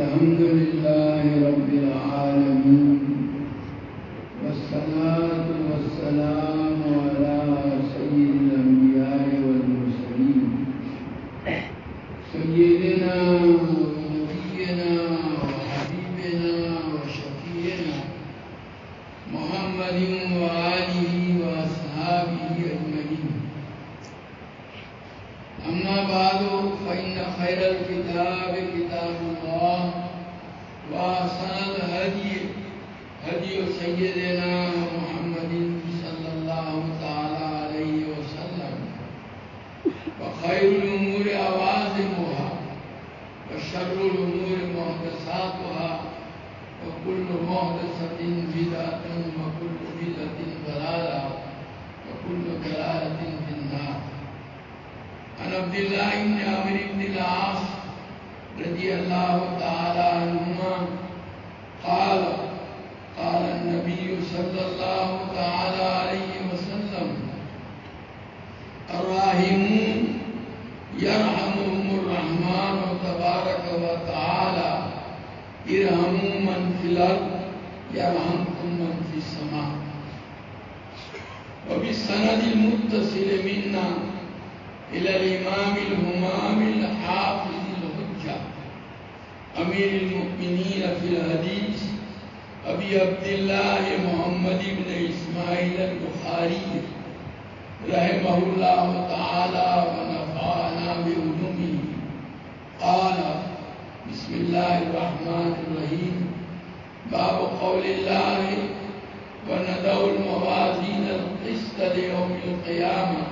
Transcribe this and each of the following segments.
الحمد لله رب العالمين والصلاة والسلام على سيد الأنبياء والمرسلين سيدنا ونبينا وحبيبنا وشفيعنا محمد وآله وأصحابه أجمعين. أما بعد فإن خير الكتاب كتاب الله وأحسن الهدي هدي سيدنا محمد صلى الله تعالى عليه وسلم وخير الأمور عوازمها وشر الأمور محدثاتها وكل محدثة بدعة وكل بدعة ضلالة وكل ضلالة في النار. عن عبد الله بن عمرو بن العاص رضي الله تعالى عنهما قال قال النبي صلى الله تعالى عليه وسلم الراحمون يرحمهم الرحمن تبارك وتعالى ارحموا من في الأرض يرحمكم من في السماء. وبالسند المتصل منا إلى الإمام الهمام الحافظ الحجة أمير المؤمنين في الحديث أبي عبد الله محمد بن إسماعيل البخاري رحمه الله تعالى ونفعنا بعلومه قال بسم الله الرحمن الرحيم. باب قول الله ونضع الموازين القسط ليوم القيامة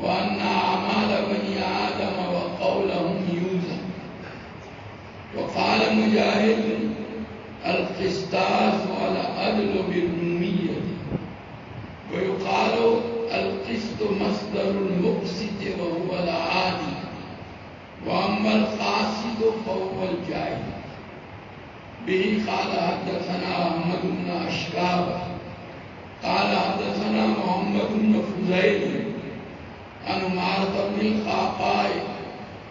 وأن أعمال بني آدم وقولهم يوزن. وقال مجاهد القسطاس والعدل بالرومية. ويقال القسط مصدر المقسط وهو العادل وأما القاسط فهو الجاهل. به قال حدثنا أحمد بن أشكاب قال حدثنا محمد بن فضيل عن عمارة بن الخطاب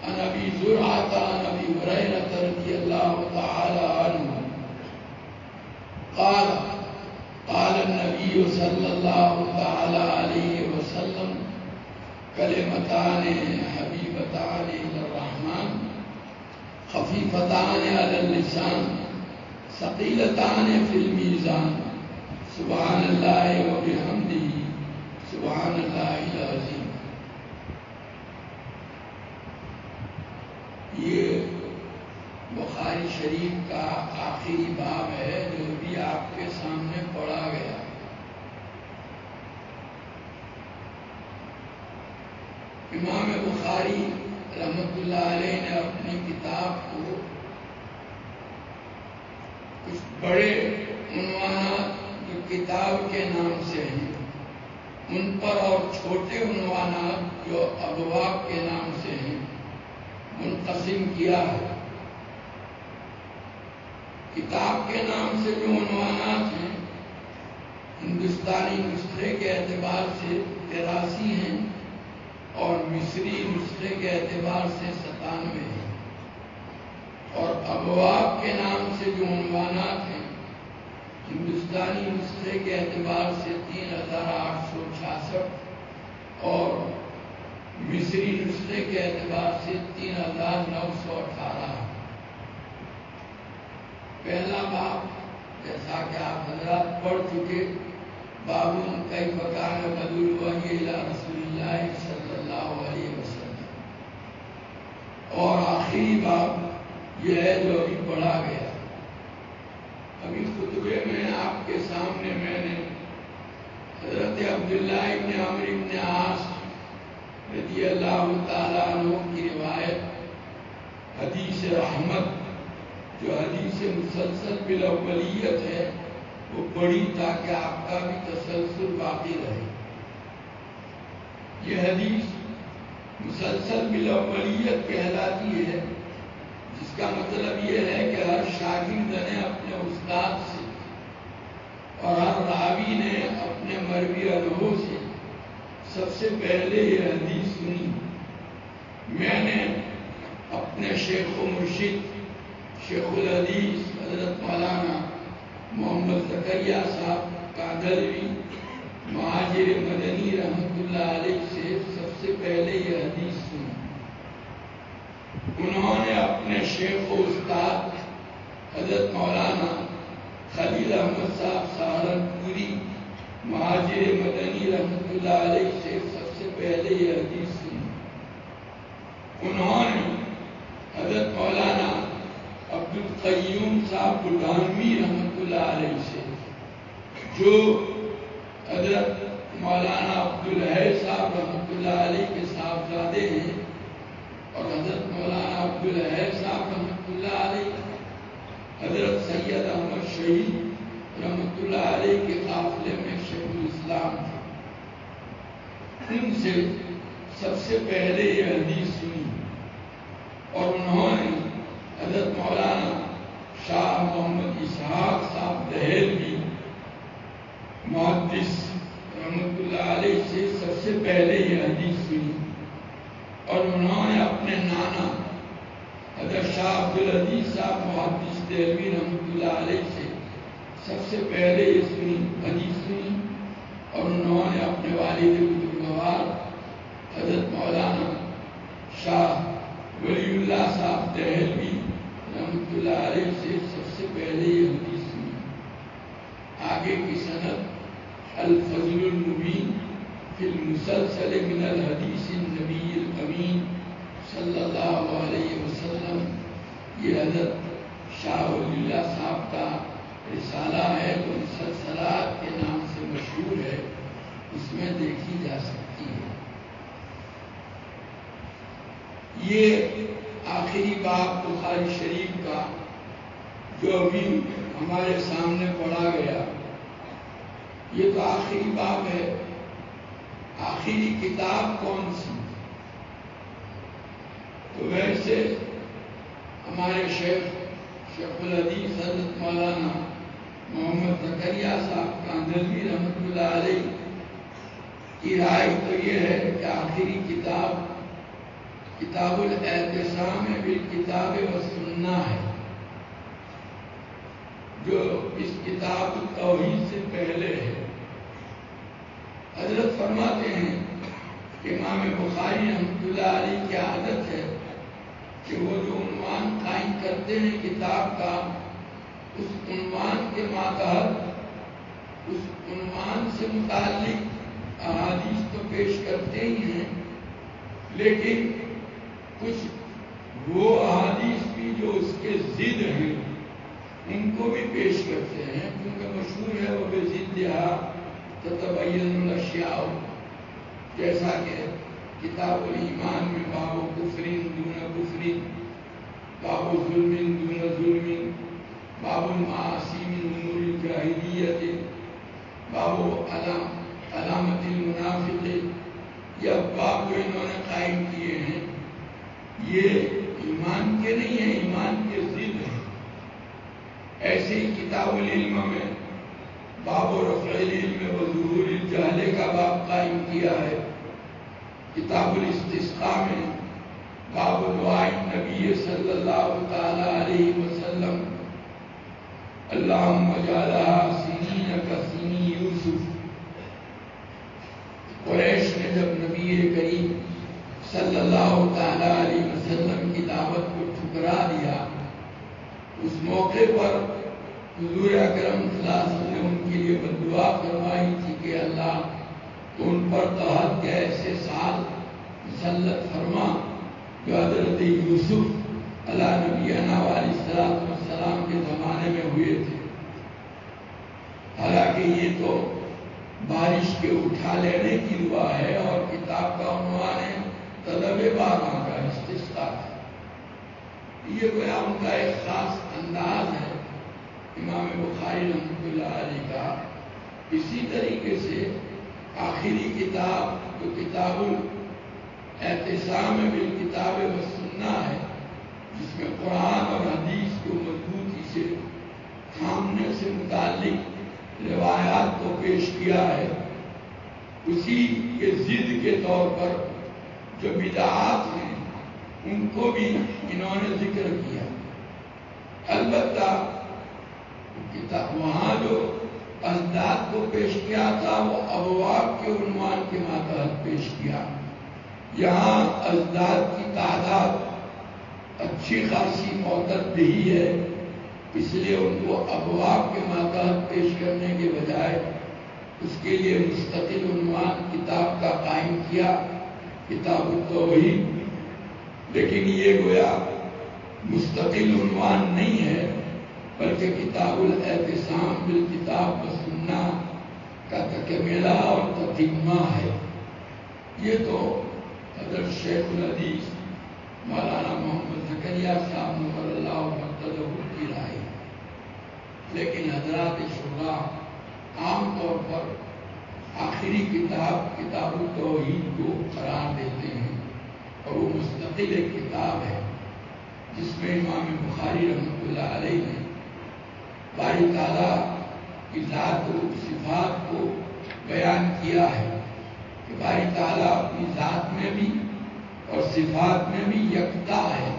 عن أبي زرعة عن أبي هريرة رضي الله تعالى عنه قال قال النبي صلى الله تعالى عليه وسلم كلمتان حبيبتان إلى الرحمن خفيفتان على اللسان ثقيلتان في الميزان سبحان الله وبحمده سبحان الله العظيم. یہ بخاری شریف کا آخری باب ہے جو بھی آپ کے سامنے پڑھا گیا. امام بخاری رحمۃ اللہ علیہ نے اپنی کتاب کو کچھ بڑے عنوانات جو کتاب کے نام سے ہیں ان پر اور چھوٹے عنوانات جو ابواب کے نام سے ہیں منقسم کیا ہے. کتاب کے نام سے جو عنوانات ہیں ہندوستانی نسخے کے اعتبار سے 83 ہیں اور مصری نسخے کے اعتبار سے 97 ہیں. اور ابواب کے نام سے جو عنوانات ہیں ہندوستانی نسخے کے اعتبار سے 3866 اور مصری نسخے کے اعتبار سے 3918. پہلا باب جیسا کہ آپ حضرات پڑھ چکے باب کیف کان بدء الوحی الی رسول اللہ صلی اللہ علیہ وسلم. اور آخری باب یہ ہے جو ابھی پڑھا گیا. ابھی خطبے میں آپ کے سامنے میں نے حضرت عبداللہ ابن عمرو بن عاص رضی اللہ تعالیٰ عنہ کی روایت حدیث رحمت جو حدیث مسلسل بالاولیت ہے وہ پڑھی تاکہ آپ کا بھی تسلسل باقی رہے. یہ حدیث مسلسل بالاولیت کہلاتی ہے جس کا مطلب یہ ہے کہ ہر شاگرد نے اپنے استاد سے اور ہر راوی نے اپنے مروی عنہ سے سب سے پہلے یہ حدیث سنی. میں نے اپنے شیخ و مرشد شیخ الحدیث حضرت مولانا محمد زکریا صاحب کاندھلوی مہاجر مدنی رحمۃ اللہ علیہ سے سب سے پہلے یہ حدیث سنی۔ انہوں نے اپنے شیخ و استاد حضرت مولانا خلیل احمد صاحب سہارنپوری مہاجر مدنی رحمۃ اللہ علیہ سے سب سے پہلے یہ حدیث سنی۔ انہوں نے حضرت مولانا عبدالقیوم صاحب بڈھانوی رحمۃ اللہ علیہ سے، جو حضرت مولانا عبدالحی صاحب رحمۃ اللہ علیہ کے صاحبزادے ہیں، اور حضرت مولانا عبدالحی صاحب رحمۃ اللہ علیہ حضرت سید احمد شہید رحمۃ اللہ علیہ کے قافلے میں شیخ الاسلام تھے۔ ان سے سب سے پہلے یہ حدیث سنی، اور انہوں نے حضرت مولانا شاہ محمد اسحاق صاحب دہلوی محدث رحمۃ اللہ علیہ سے سب سے پہلے یہ حدیث سنی، اور انہوں نے اپنے نانا حضرت شاہ عبدالعزیز صاحب محدث دہلوی رحمۃ اللہ علیہ سے سب سے پہلے یہ حدیث سنی، اور انہوں نے اپنے والد بزرگوار حضرت مولانا شاہ ولی اللہ صاحب دہلوی رحمۃ اللہ علیہ سے سب سے پہلے یہ حدیث سنی۔ آگے کی سند الفضل المبین فی المسلسل من الحدیث النبی الامین صلی اللہ علیہ وسلم، یہ حضرت شاہ ولی اللہ صاحب کا رسالہ ہے جو مسلسلات کے نام سے مشہور ہے، اس میں دیکھی جا سکتی ہے۔ یہ آخری باب بخاری شریف کا جو ابھی ہمارے سامنے پڑھا گیا، یہ تو آخری باب ہے۔ آخری کتاب کون سی؟ تو ویسے ہمارے شیخ الحدیث حضرت مولانا محمد زکریا صاحب کاندھلوی رحمۃ اللہ علیہ کی رائے تو یہ ہے کہ آخری کتاب کتاب الاعتصام بالکتاب والسنہ ہے، جو اس کتاب توحید سے پہلے ہے۔ حضرت فرماتے ہیں کہ امام بخاری رحمۃ اللہ علیہ کی عادت ہے کہ وہ جو عنوان قائم کرتے ہیں کتاب کا، اس عنوان کے ماتحت اس عنوان سے متعلق احادیث تو پیش کرتے ہی ہیں، لیکن کچھ وہ احادیث بھی جو اس کے ضد ہیں ان کو بھی پیش کرتے ہیں، کیونکہ مشہور ہے وہ بضدھا تتبین الاشیاء، جیسا کہ کتاب الایمان میں باب کفر دون کفر، باب ظلم دون ظلم، باب المعاصی من امور الجاہلیت، باب علامت المنافق، یہ باب جو انہوں نے قائم کیے ہیں یہ ایمان کے نہیں ہیں، ایمان کے ضد ہیں۔ ایسے ہی کتاب العلم میں باب رفع العلم و ظہور الجہل کا باب قائم کیا ہے۔ کتاب الاستسقاء میں باب دعاء النبی صلی اللہ تعالی علیہ وسلم اللہم اجعلھا سنین کسنی یوسف، قریش نے جب نبی کریم صلی اللہ تعالی علیہ وسلم کی دعوت کو ٹھکرا دیا، اس موقع پر حضور اکرم صلی اللہ علیہ وسلم نے ان کے لیے بددعا فرمائی تھی کہ اللہ تو ان پر تحت کے ایسے سال مسلط فرما جو حضرت یوسف علیہ نبینا علیہ السلام کے زمانے میں ہوئے تھے۔ حالانکہ یہ تو بارش کے اٹھا لینے کی دعا ہے، اور کتاب کا عنوان ہے طلب بارہ کا استسقاء ہے۔ یہ گویا ان کا ایک خاص انداز ہے امام بخاری رحمۃ اللہ علیہ کا۔ اسی طریقے سے آخری کتاب جو کتاب الاعتصام بالکتاب والسنہ ہے، جس میں قرآن اور حدیث کو مضبوطی سے تھامنے سے متعلق روایات کو پیش کیا ہے، اسی کے ضد کے طور پر جو بدعات ہیں ان کو بھی انہوں نے ذکر کیا۔ البتہ وہاں جو ازداد کو پیش کیا تھا وہ ابواب کے عنوان کے ماتحت پیش کیا. یہاں ازداد کی تعداد اچھی خاصی معتد ہی ہے، اس لیے ان کو ابواب کے ماتحت پیش کرنے کے بجائے اس کے لیے مستقل عنوان کتاب کا قائم کیا، کتاب التوحید. لیکن یہ گویا مستقل عنوان نہیں ہے بلکہ کتاب الاعتصام بالکتاب و سنہ کا تکملہ اور تتمہ ہے. یہ تو حضرت شیخ الحدیث مولانا محمد زکریا صاحب نور اللہ مرتضی کی رائے ہے. لیکن حضرات شورا عام طور پر آخری کتاب التوحید کو قرار دیتے ہیں، اور وہ مستقل ایک کتاب ہے جس میں امام بخاری رحمۃ اللہ علیہ نے باری تعالیٰ کی ذات و صفات کو بیان کیا ہے کہ باری تعالیٰ اپنی ذات میں بھی اور صفات میں بھی یکتا ہے.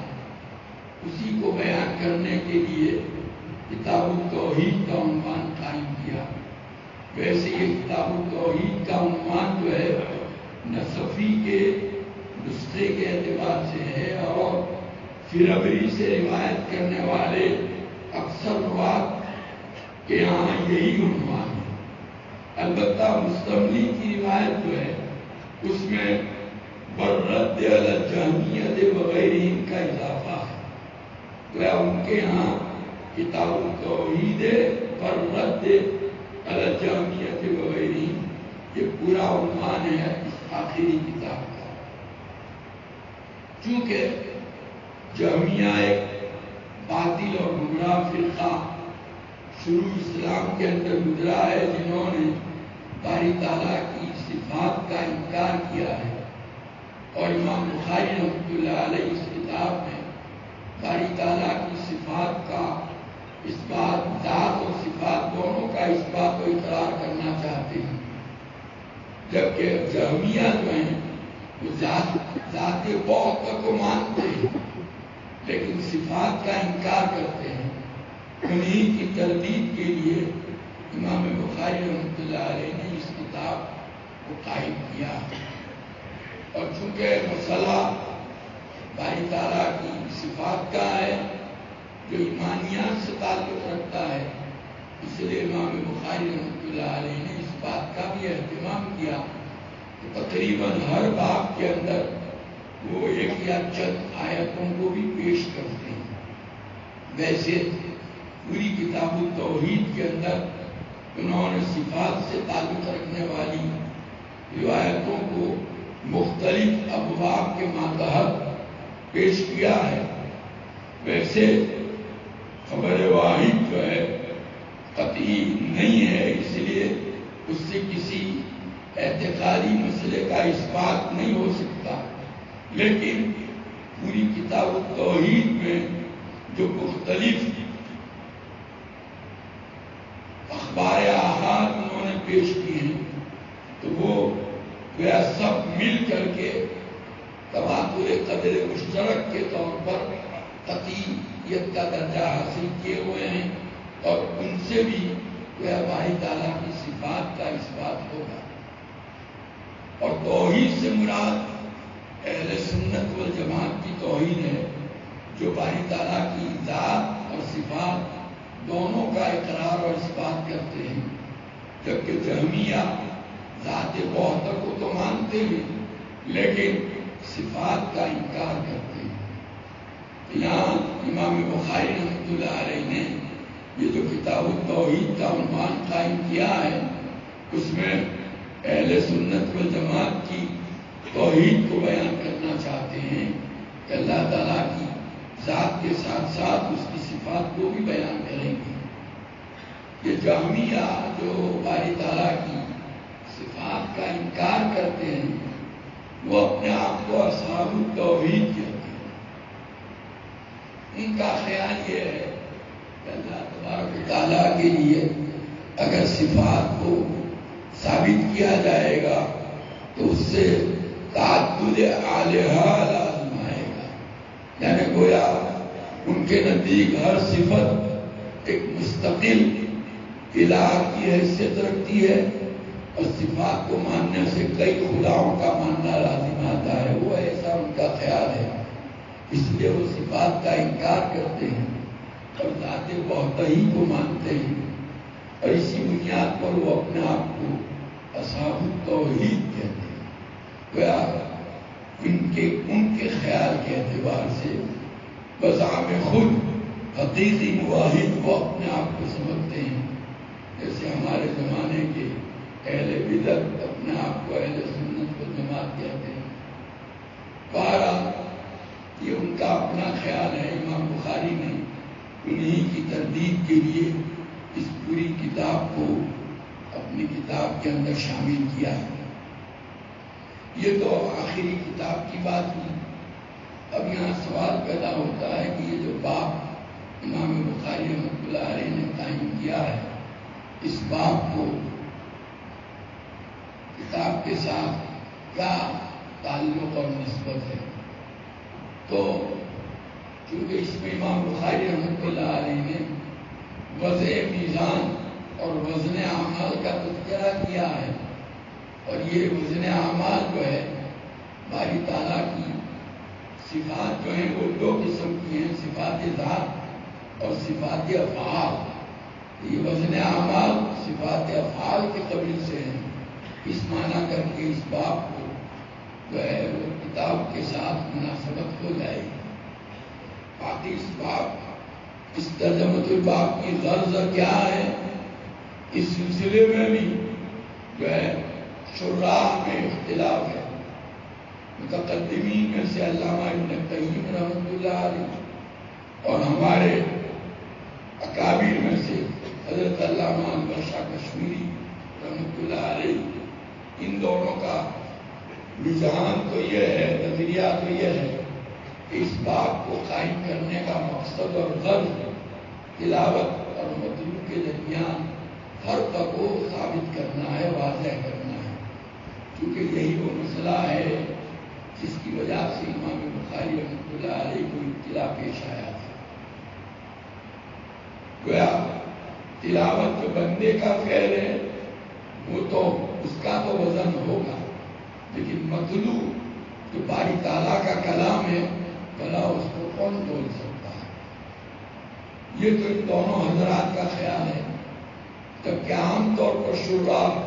اسی کو بیان کرنے کے لیے کتاب التوحید کا عنوان قائم کیا. ویسے یہ کتاب التوحید کا عنوان جو ہے نصفی کے نسخے کے اعتبار سے ہے، اور فربری سے روایت کرنے والے اکثر روات کے یہاں یہی عنوان ہے. البتہ مستملی کی روایت جو ہے اس میں بررد علی الجہمیہ وغیرہ کا اضافہ ہے. تو ان کے یہاں کتاب التوحید بررد علی الجہمیہ وغیرہ یہ پورا عنوان ہے اس آخری کتاب کا. چونکہ جہمیہ ایک باطل اور گمراہ فرقہ شروع اسلام کے اندر گزرا ہے، جنہوں نے باری تعالیٰ کی صفات کا انکار کیا ہے، اور امام بخاری رحمۃ اللہ علیہ اس کتاب میں باری تعالیٰ کی صفات کا اس بات، ذات اور صفات دونوں کا اس بات کو اقرار کرنا چاہتے ہیں. جبکہ جہمیہ جو ہیں وہ ذات بہت کو مانتے ہیں لیکن صفات کا انکار کرتے ہیں. انہیں کی تردید کے لیے امام بخاری رحمۃ اللہ علیہ نے اس کتاب کو قائم کیا. اور چونکہ مسئلہ باری تعالیٰ کی صفات کا ہے جو ایمانیات سے تعلق رکھتا ہے، اس لیے امام بخاری رحمۃ اللہ علیہ نے اس بات کا بھی اہتمام کیا کہ تقریباً ہر باب کے اندر وہ ایک یا چند آیتوں کو بھی پیش کرتے ہیں. ویسے پوری کتاب التوحید کے اندر انہوں نے صفات سے تعلق رکھنے والی روایتوں کو مختلف ابواب کے ماتحت پیش کیا ہے. ویسے خبر واحد جو ہے قطعی نہیں ہے، اس لیے اس سے کسی اعتقادی مسئلے کا اثبات نہیں ہو سکتا. لیکن پوری کتاب التوحید میں جو مختلف اخبار احاد انہوں نے پیش کی ہیں تو وہ سب مل کر کے تواتر قدر مشترک کے طور پر قطعیت کا درجہ حاصل کیے ہوئے ہیں، اور ان سے بھی باری تعالیٰ کی صفات کا اثبات ہوگا. اور توحید سے مراد اہل سنت والجماعت کی توحید ہے جو باری تعالیٰ کی ذات اور صفات دونوں کا اقرار اور اثبات کرتے ہیں. جبکہ جہمیہ ذات بہت کو تو مانتے ہیں لیکن صفات کا انکار کرتے ہیں. یہاں امام بخاری رحمۃ اللہ علیہ نے یہ جو کتاب التوحید کا عنوان قائم کیا ہے اس میں اہل سنت والجماعت کی توحید کو بیان کرنا چاہتے ہیں کہ اللہ تعالیٰ کی ذات کے ساتھ ساتھ اس کی صفات کو بھی بیان کریں گے. یہ جہمیہ جو باری تعالیٰ کی صفات کا انکار کرتے ہیں وہ اپنے آپ کو اصحاب التوحید کہتے ہیں. ان کا خیال یہ ہے کہ اللہ تبارک و تعالیٰ کے لیے اگر صفات کو ثابت کیا جائے گا تو اس سے تعدد الہہ لازم آئے گا. یعنی گویا ان کے کے نزدیک ہر صفت ایک مستقل الہ کی حیثیت رکھتی ہے اور صفات کو ماننے سے کئی خداؤں کا ماننا لازم آتا ہے، وہ ایسا ان کا خیال ہے، اس لیے وہ صفات کا انکار کرتے ہیں اور ذات وحدہ کو مانتے ہیں، اور اسی بنیاد پر وہ اپنے آپ کو اصحاب التوحید کہتے ہیں۔ گویا ان کے خیال کے اعتبار سے بزعم خود حقیقی موحد وہ اپنے آپ کو سمجھتے ہیں، جیسے ہمارے زمانے کے اہل بدعت اپنے آپ کو اہل سنت والجماعت کہتے ہیں۔ بہرحال یہ ان کا اپنا خیال ہے۔ امام بخاری نے انہی کی تردید کے لیے اس پوری کتاب کو اپنی کتاب کے اندر شامل کیا ہے۔ یہ تو آخری کتاب کی بات ہوئی۔ اب یہاں سوال پیدا ہوتا ہے کہ یہ جو باب امام بخاری رحمۃ اللہ علیہ نے قائم کیا ہے، اس باب کو کتاب کے ساتھ کیا تعلق اور نسبت ہے؟ تو چونکہ اس میں امام بخاری رحمۃ اللہ علیہ نے وضع میزان اور وزن اعمال کا تذکرہ کیا ہے، اور یہ وزن اعمال جو ہے باری تعالیٰ کی صفات جو ہیں وہ دو قسم کی ہیں، صفات ذات اور صفات افعال۔ یہ وزن اعمال صفات افعال کے قبیل سے ہیں، اس معنی کر کے اس باب کو جو ہے وہ کتاب کے ساتھ مناسبت ہو جائے گی۔ باقی اس باب، اس ترجمۃ الباب کی غرض کیا ہے، اس سلسلے میں بھی جو ہے شراح میں اختلاف ہے۔ متقدمین میں سے علامہ ابن قیم رحمۃ اللہ علیہ اور ہمارے اکابر میں سے حضرت علامہ انور شاہ کشمیری رحمۃ اللہ علیہ، ان دونوں کا رجحان تو یہ ہے، نظریہ تو یہ ہے کہ اس باب کو قائم کرنے کا مقصد اور غرض تلاوت اور مطلوع کے درمیان فرق کو ثابت کرنا ہے، واضح کرنا ہے، کیونکہ یہی وہ مسئلہ ہے جس کی وجہ سے امام بخاری رحمۃ اللہ علیہ کو ابتلا پیش آیا تھا۔ گویا تلاوت جو بندے کا فعل ہے وہ تو اس کا تو وزن ہوگا، لیکن مطلوع جو باری تعالیٰ کا کلام ہے بھلا اس کو کون بول سکتا ہے؟ یہ تو ان دونوں حضرات کا خیال ہے، جبکہ عام طور پر شراح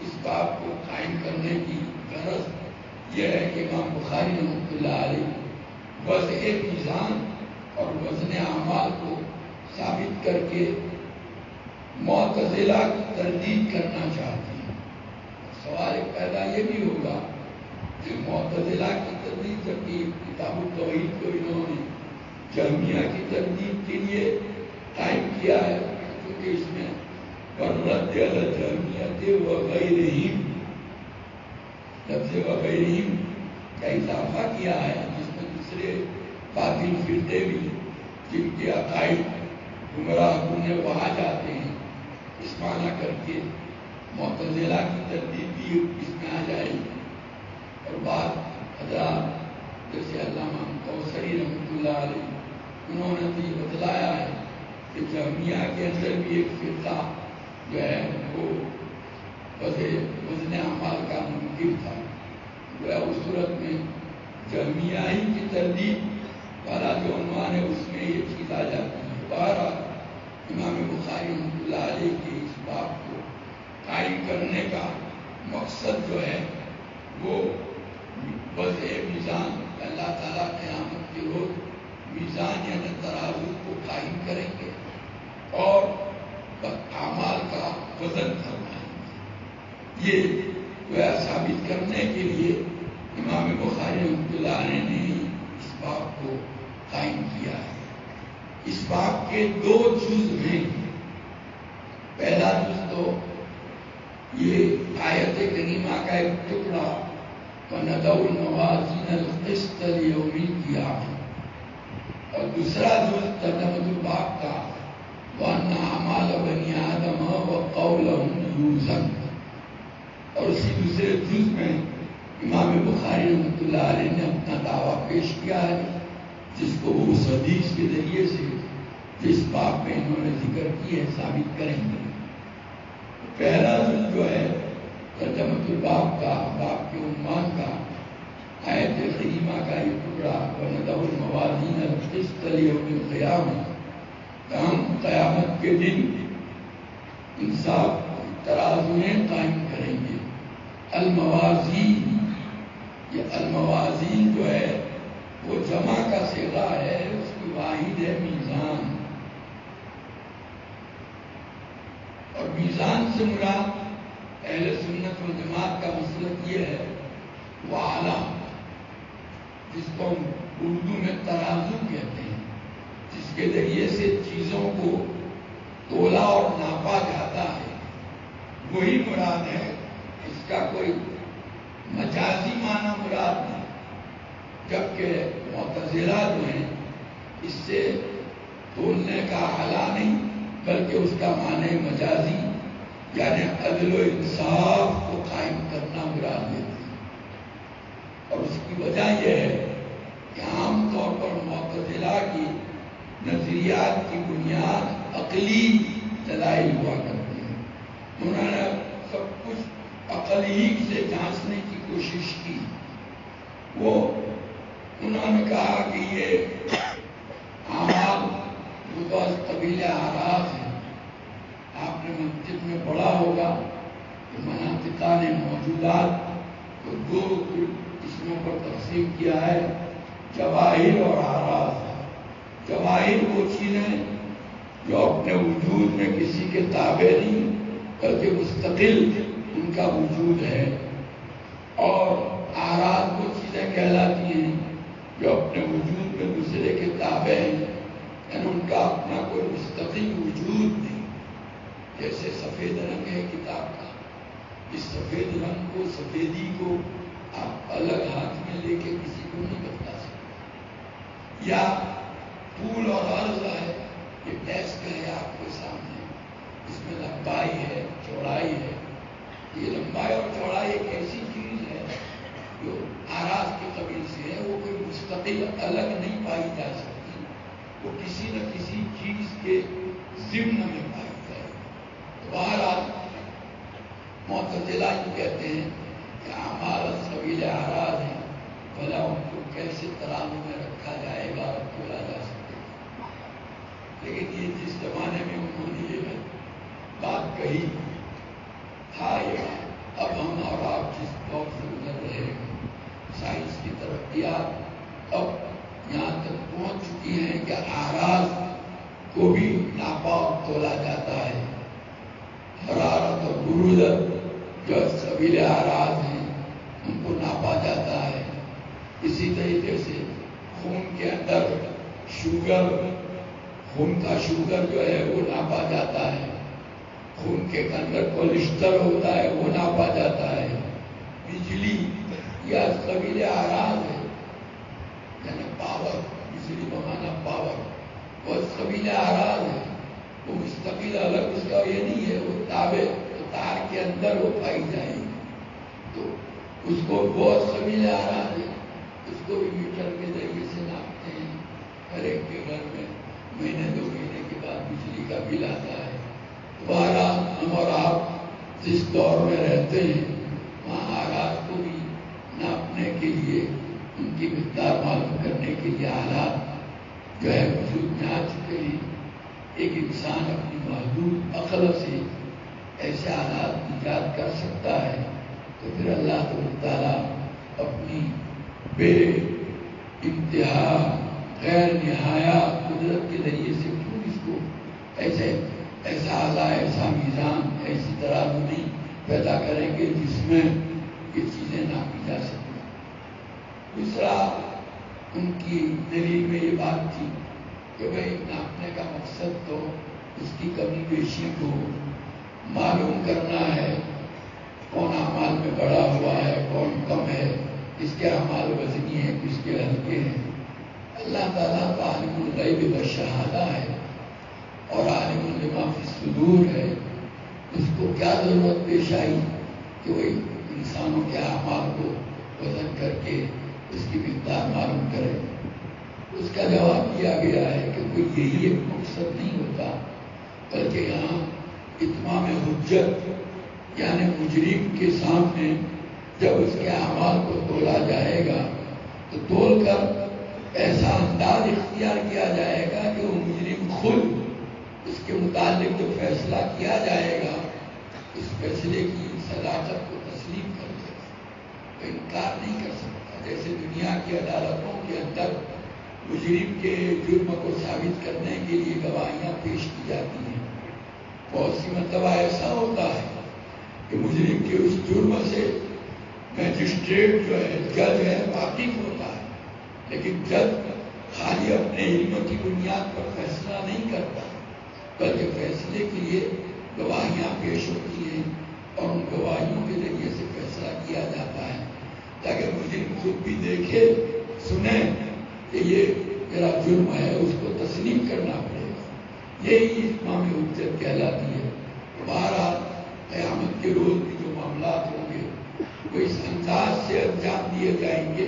اس باب کو قائم کرنے کی غرض یہ ہے کہ امام بخاری رحمۃ اللہ علیہ وضع میزان اور وزن اعمال کو ثابت کر کے معتزلہ کی تردید کرنا چاہتے ہیں۔ سوال پیدا یہ بھی ہوگا کہ معتزلہ کی تردید، جبکہ کتاب التوحید کو انہوں نے جہمیہ کی تردید کے لیے قائم کیا ہے، کیونکہ اس میں والرد علی الجہمیہ وغیرہم لفظ وغیرہم کا اضافہ کیا ہے، جس میں دوسرے باطل فرقے بھی جن کے عقائد گمراہ ہونے وہاں جاتے ہیں، اس معنی کر کے معتزلہ کی تردید بھی اس میں آ جائے گی۔ اور بعض حضرات جیسے علامہ کوثری رحمۃ اللہ علیہ، انہوں نے تو یہ بتلایا ہے کہ جہمیہ کے اندر بھی ایک فرقہ جو ہے وہ وزن اعمال کا منکر تھا۔ اس صورت میں جہمیہ ہی کی تردید والا جو عنوان ہے اس میں یہ چیز آ جاتی ہے۔ بہرحال امام بخاری رحمۃ اللہ علیہ کے اس باب کو قائم کرنے کا مقصد جو ہے وہ وضع میزان، اللہ تعالیٰ قیامت کے روز میزان یعنی ترازو کو قائم کریں گے اور اعمال کا وزن کرنا ہے۔ یہ ثابت کرنے کے لیے امام بخاری رحمۃ اللہ علیہ نے اس باب کو قائم کیا ہے۔ اس باب کے دو جز ہیں۔ پہلا جز تو یہ آیت کریمہ کا ایک ٹکڑا وَنَضَعُ الْمَوَازِينَ الْقِسْطَ لِيَوْمِ الْقِيَامَةِ، اور دوسرا جز ترجمۃ الباب کا وَأَنَّ أَعْمَالَ بَنِي آدَمَ وَقَوْلَهُمْ يُوزَنُ، اور اسی دوسرے جز میں امام بخاری رحمۃ اللہ علیہ نے اپنا دعویٰ پیش کیا ہے جس کو وہ اس حدیث کے ذریعے سے جس باب میں انہوں نے ذکر کی ہے ثابت کریں گے۔ پہلا جو ہے ترجمۃ الباب کا، باب کے عنوان کا، آیت کریمہ کا یہ ٹکڑا وَنَضَعُ الْمَوَازِينَ الْقِسْطَ لِيَوْمِ الْقِیَامَةِ، ہم قیامت کے دن انصاف ترازویں قائم کریں گے۔ الموازین، یہ الموازین جو ہے وہ جمع کا صیغہ ہے، اس کی واحد ہے میزان، اور میزان سے مراد اہل سنت والجماعت کا مسلک یہ ہے وہ اعلیٰ، جس کو ہم اردو میں ترازو کہتے ہیں، جس کے ذریعے سے چیزوں کو تولا اور ناپا جاتا ہے، وہی مراد ہے، اس کا کوئی مجازی معنی مراد نہیں۔ جبکہ معتزلہ جو ہیں اس سے تولنے کا اعلیٰ نہیں بلکہ اس کا معنی مجازی یعنی عدل و انصاف کو قائم کرنا مراد لیتے ہیں، اور اس کی وجہ یہ ہے کہ عام طور پر معتزلہ کی نظریات کی بنیاد عقلی دلائل ہوا کرتی ہیں۔ انہوں نے سب کچھ عقل ہی سے جانچنے کی کوشش کی۔ انہوں نے کہا کہ یہ اعمال وہ قبیل اعراض ہیں۔ آپ نے منطق میں پڑھا ہوگا کہ مناطقان موجودات کو دو قسموں پر تقسیم کیا ہے، جواہر اور اعراض۔ جواہر وہ چیزیں جو اپنے وجود میں کسی کے تابع نہیں بلکہ مستقل ان کا وجود ہے، اور اعراض وہ چیزیں کہلاتی ہیں جو اپنے وجود میں دوسرے کے تابع ہیں، یعنی ان کا اپنا کوئی مستقل وجود نہیں۔ جیسے سفید رنگ ہے کتاب کا، اس سفید رنگ کو، سفیدی کو آپ الگ ہاتھ میں لے کے کسی کو نہیں بتا سکتے۔ یا طول اور عرض ہے، یہ ڈیسک ہے آپ کے سامنے، اس میں لمبائی ہے، چوڑائی ہے۔ یہ لمبائی اور چوڑائی ایک ایسی چیز ہے جو اعراض کے قبیل سے ہے، وہ کوئی مستقل الگ نہیں پائی جا سکتی، وہ کسی نہ کسی چیز کے ضمن میں پائی جائے۔ بہرحال معتزلہ یہ کہتے ہیں کہ اعمال قبیل اعراض ہیں، بھلا ان کو کیسے ترازو میں رکھا جائے گا اور تولا جا سکے گا۔ لیکن یہ جس زمانے میں انہوں نے یہ بات کہی تھا، یہ اب ہم اور آپ جس دور سے گزر رہے ہیں، سائنس کی ترقیات اب یہاں تک پہنچ چکی ہیں کہ اعراض کو بھی ناپا اور تولا جاتا ہے۔ حرارت اور برودت جو قبیل اعراض ہیں ان کو ناپا جاتا ہے۔ اسی طریقے سے خون کے اندر شوگر، خون کا شوگر جو ہے وہ ناپا جاتا ہے۔ خون کے اندر کولیسٹرول ہوتا ہے وہ ناپا جاتا ہے۔ بجلی یا قبیل اعراض ہے، یعنی پاور، بجلی بمانا پاور، وہ قبیل اعراض ہے، وہ مستقل الگ اس کا یہ نہیں ہے، وہ تابع تار کے اندر وہ پائی جائے گی، تو اس کو بہت قبیل اعراض ہے۔ اس کو بھی میٹر کے ذریعے سے ناپتے ہیں۔ ہر ایک کے گھر میں مہینے دو مہینے کے بعد بجلی کا بل آتا ہے۔ بہرحال ہم اور آپ جس دور میں رہتے ہیں وہاں اعراض کو بھی ناپنے کے لیے، ان کی مقدار معلوم کرنے کے لیے آلات جو ہے وجود میں آ چکے ہیں۔ ایک انسان اپنی محدود عقل سے ایسے آلات ایجاد کر سکتا ہے، تو پھر اللہ تعالیٰ اپنی بے انتہا غیر نہایہ قدرت کے ذریعے سے کیوں اس کو ایسا آلہ، ایسا میزان، ایسی ترازو نہیں پیدا کریں گے جس میں یہ چیزیں ناپی جا سکیں۔ دوسرا ان کی دلیل میں یہ بات تھی کہ بھائی ناپنے کا مقصد تو اس کی کمی بیشی کو معلوم کرنا ہے، کون اعمال میں بڑا ہوا ہے، کون کم ہے، کس کے اعمال وزنی ہیں، کس کے ہلکے ہیں۔ اللہ تعالیٰ تو عالم الغیب والشہادہ ہے اور عالم لما فی الصدور ہے۔ اس کو کیا ضرورت پیش آئی کہ وہ انسانوں کے اعمال کو وزن کر کے اس کی مقدار معلوم کرے؟ اس کا جواب دیا گیا ہے کہ کوئی یہی ایک مقصد نہیں ہوتا، بلکہ یہاں اتمام حجت یعنی مجرم کے سامنے جب اس کے اعمال کو تولا جائے گا تو تول کر ایسا انداز اختیار کیا جائے گا کہ وہ مجرم خود اس کے متعلق جو فیصلہ کیا جائے گا اس فیصلے کی صداقت کو تسلیم کر دے گا، وہ انکار نہیں کر سکتا۔ جیسے دنیا کی عدالتوں کے اندر مجرم کے جرم کو ثابت کرنے کے لیے گواہیاں پیش کی جاتی ہیں، بہت سی مرتبہ ایسا ہوتا ہے کہ مجرم کے اس جرم سے میجسٹریٹ جو ہے، جج ہے، واقف ہوتا ہے، لیکن جج خالی اپنے علم کی بنیاد پر فیصلہ نہیں کرتا، بلکہ فیصلے کے لیے گواہیاں پیش ہوتی ہیں اور ان گواہیوں کے ذریعے سے فیصلہ کیا جاتا ہے تاکہ مجرم خود بھی دیکھے سنے کہ یہ میرا جرم ہے، اس کو تسلیم کرنا پڑے گا۔ یہی اتمام حجت کہلاتی ہے۔ بہرحال قیامت کے روز بھی جو معاملات ہوں گے وہ اس انداز سے انجام دیے جائیں گے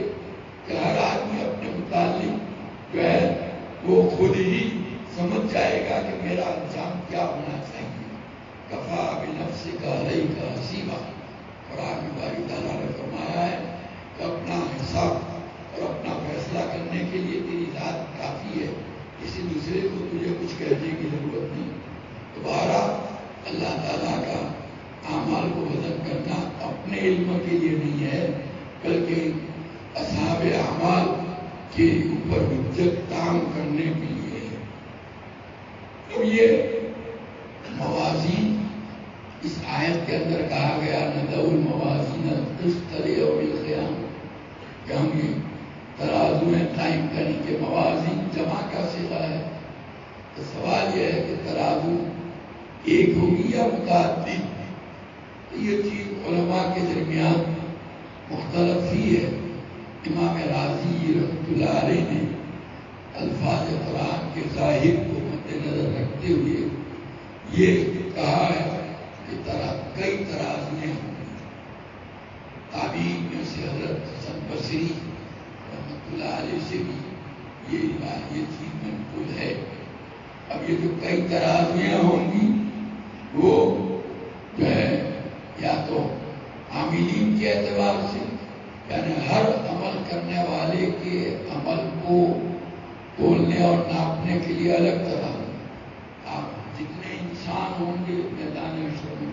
کہ ہر آدمی اپنے متعلق جو ہے وہ خود ہی سمجھ جائے گا کہ میرا انجام کیا ہونا چاہیے۔ کفا بنفسک علیک حسیبا، قرآن میں باری تعالیٰ نے فرمایا ہے کہ اپنا حساب اور اپنا فیصلہ کرنے کے لیے تیری ذات کافی ہے، کسی دوسرے کو تجھے کچھ کہنے کی ضرورت نہیں۔ دوبارہ اللہ تعالیٰ کا اعمال کو وزن کرنا اپنے علم کے لیے نہیں ہے، بلکہ اصحاب اعمال کے اوپر حجت کام کرنے کے لیے ہے۔ تو یہ موازین اس آیت کے اندر کہا گیا ندعو الموازین القسط لیوم القیامہ، کہ ہم یہ ترازویں قائم کریں کہ موازین جمع کا صیغہ ہے، تو سوال یہ ہے کہ ترازو ایک ہوگی یا متعدد؟ یہ چیز علماء کے درمیان مختلف ہی ہے۔ امام رازی رحمۃ اللہ علیہ نے الفاظ قرآن کے ظاہر کو مد نظر رکھتے ہوئے یہ کہا ہے کہ کئی ترازویں ہوں گی۔ تابعین میں سے حضرت حسن بصری رحمۃ اللہ علیہ سے بھی یہ چیز منقول ہے۔ اب یہ جو کئی ترازویں ہوں گی وہ جو ہے یا تو عاملین کے اعتبار سے، یعنی ہر عمل کرنے والے کے عمل کو تولنے اور ناپنے کے لیے الگ ترازو، آپ جتنے انسان ہوں گے میدان حشر میں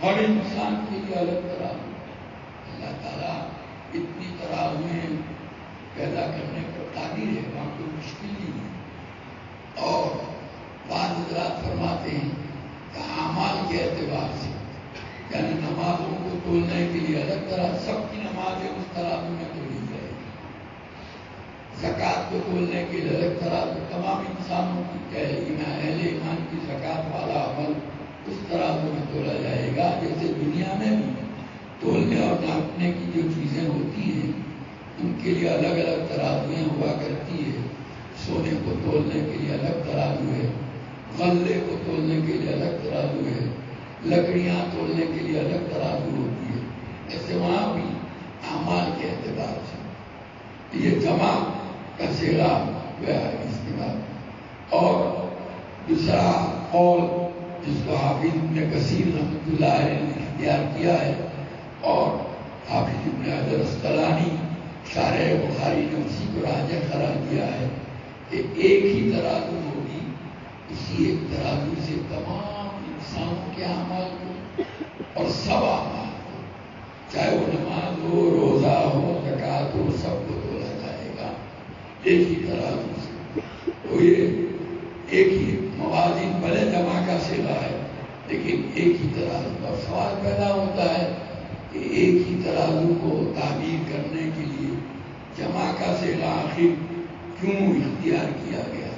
ہر انسان کے لیے الگ ترازو۔ اللہ تعالیٰ اتنی ترازویں پیدا کرنے پر قادر ہے، وہاں کوئی مشکل نہیں ہے۔ اور بعض حضرات فرماتے ہیں کہ اعمال کے اعتبار سے، یعنی نمازوں کو تولنے کے لیے الگ طرح سب کی نمازیں اس ترازو میں تولی جائے گی، زکوٰۃ کو تولنے کے لیے الگ ترازو، تمام انسانوں کی اہل ایمان کی زکوٰۃ والا عمل اس ترازو میں تولا جائے گا۔ جیسے دنیا میں بھی تولنے اور ناپنے کی جو چیزیں ہوتی ہیں ان کے لیے الگ الگ ترازویں ہوا کرتی ہے۔ سونے کو تولنے کے لیے الگ ترازو ہے، غلے کو تولنے کے لیے الگ ترازو ہے، لکڑیاں تولنے کے لیے الگ ترازو ہوتی ہے۔ ایسے وہاں بھی اعمال کے اعتبار سے یہ جمع کا صیغہ ہوا ہے استعمال۔ اور دوسرا قول جس کو حافظ ابن کثیر رحمۃ اللہ علیہ نے اختیار کیا ہے اور حافظ ابن حجر اسقلانی شارح بخاری نے اسی کو راجح قرار دیا ہے کہ ایک ہی ترازو ہوگی، اسی ایک ترازو سے تمام انسانوں کے اعمال کو اور سب اعمال کو، چاہے وہ نماز ہو، روزہ ہو، زکوٰۃ ہو، سب کو تولا جائے گا ایک ہی ترازو سے۔ تو یہ ایک ہی موازین بھلے جمع کا صیغہ ہے لیکن ایک ہی ترازو۔ اور سوال پیدا ہوتا ہے کہ ایک ہی ترازو کو تعبیر کرنے کے لیے جمع کا صیغہ آخر کیوں اختیار کیا گیا؟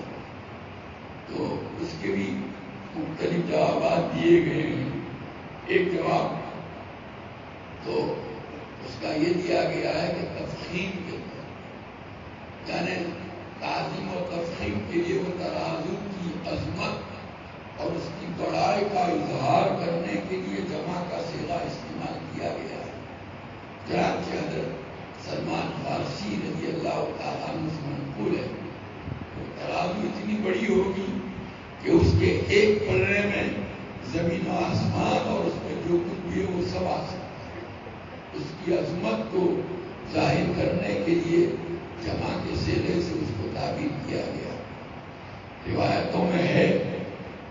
تو اس کے بھی مختلف جوابات دیے گئے ہیں۔ ایک جواب تو اس کا یہ دیا گیا ہے کہ تفخیم کے لیے، یعنی تعظیم و تفخیم کے لیے وہ ترازو کی عظمت اور اس کی بڑائی کا اظہار کرنے کے لیے جمع کا صیغہ استعمال کیا گیا ہے۔ چنانچہ حضرت سلمان فارسی رضی اللہ تعالیٰ عنہ سے منقول ہے روایتوں میں ہے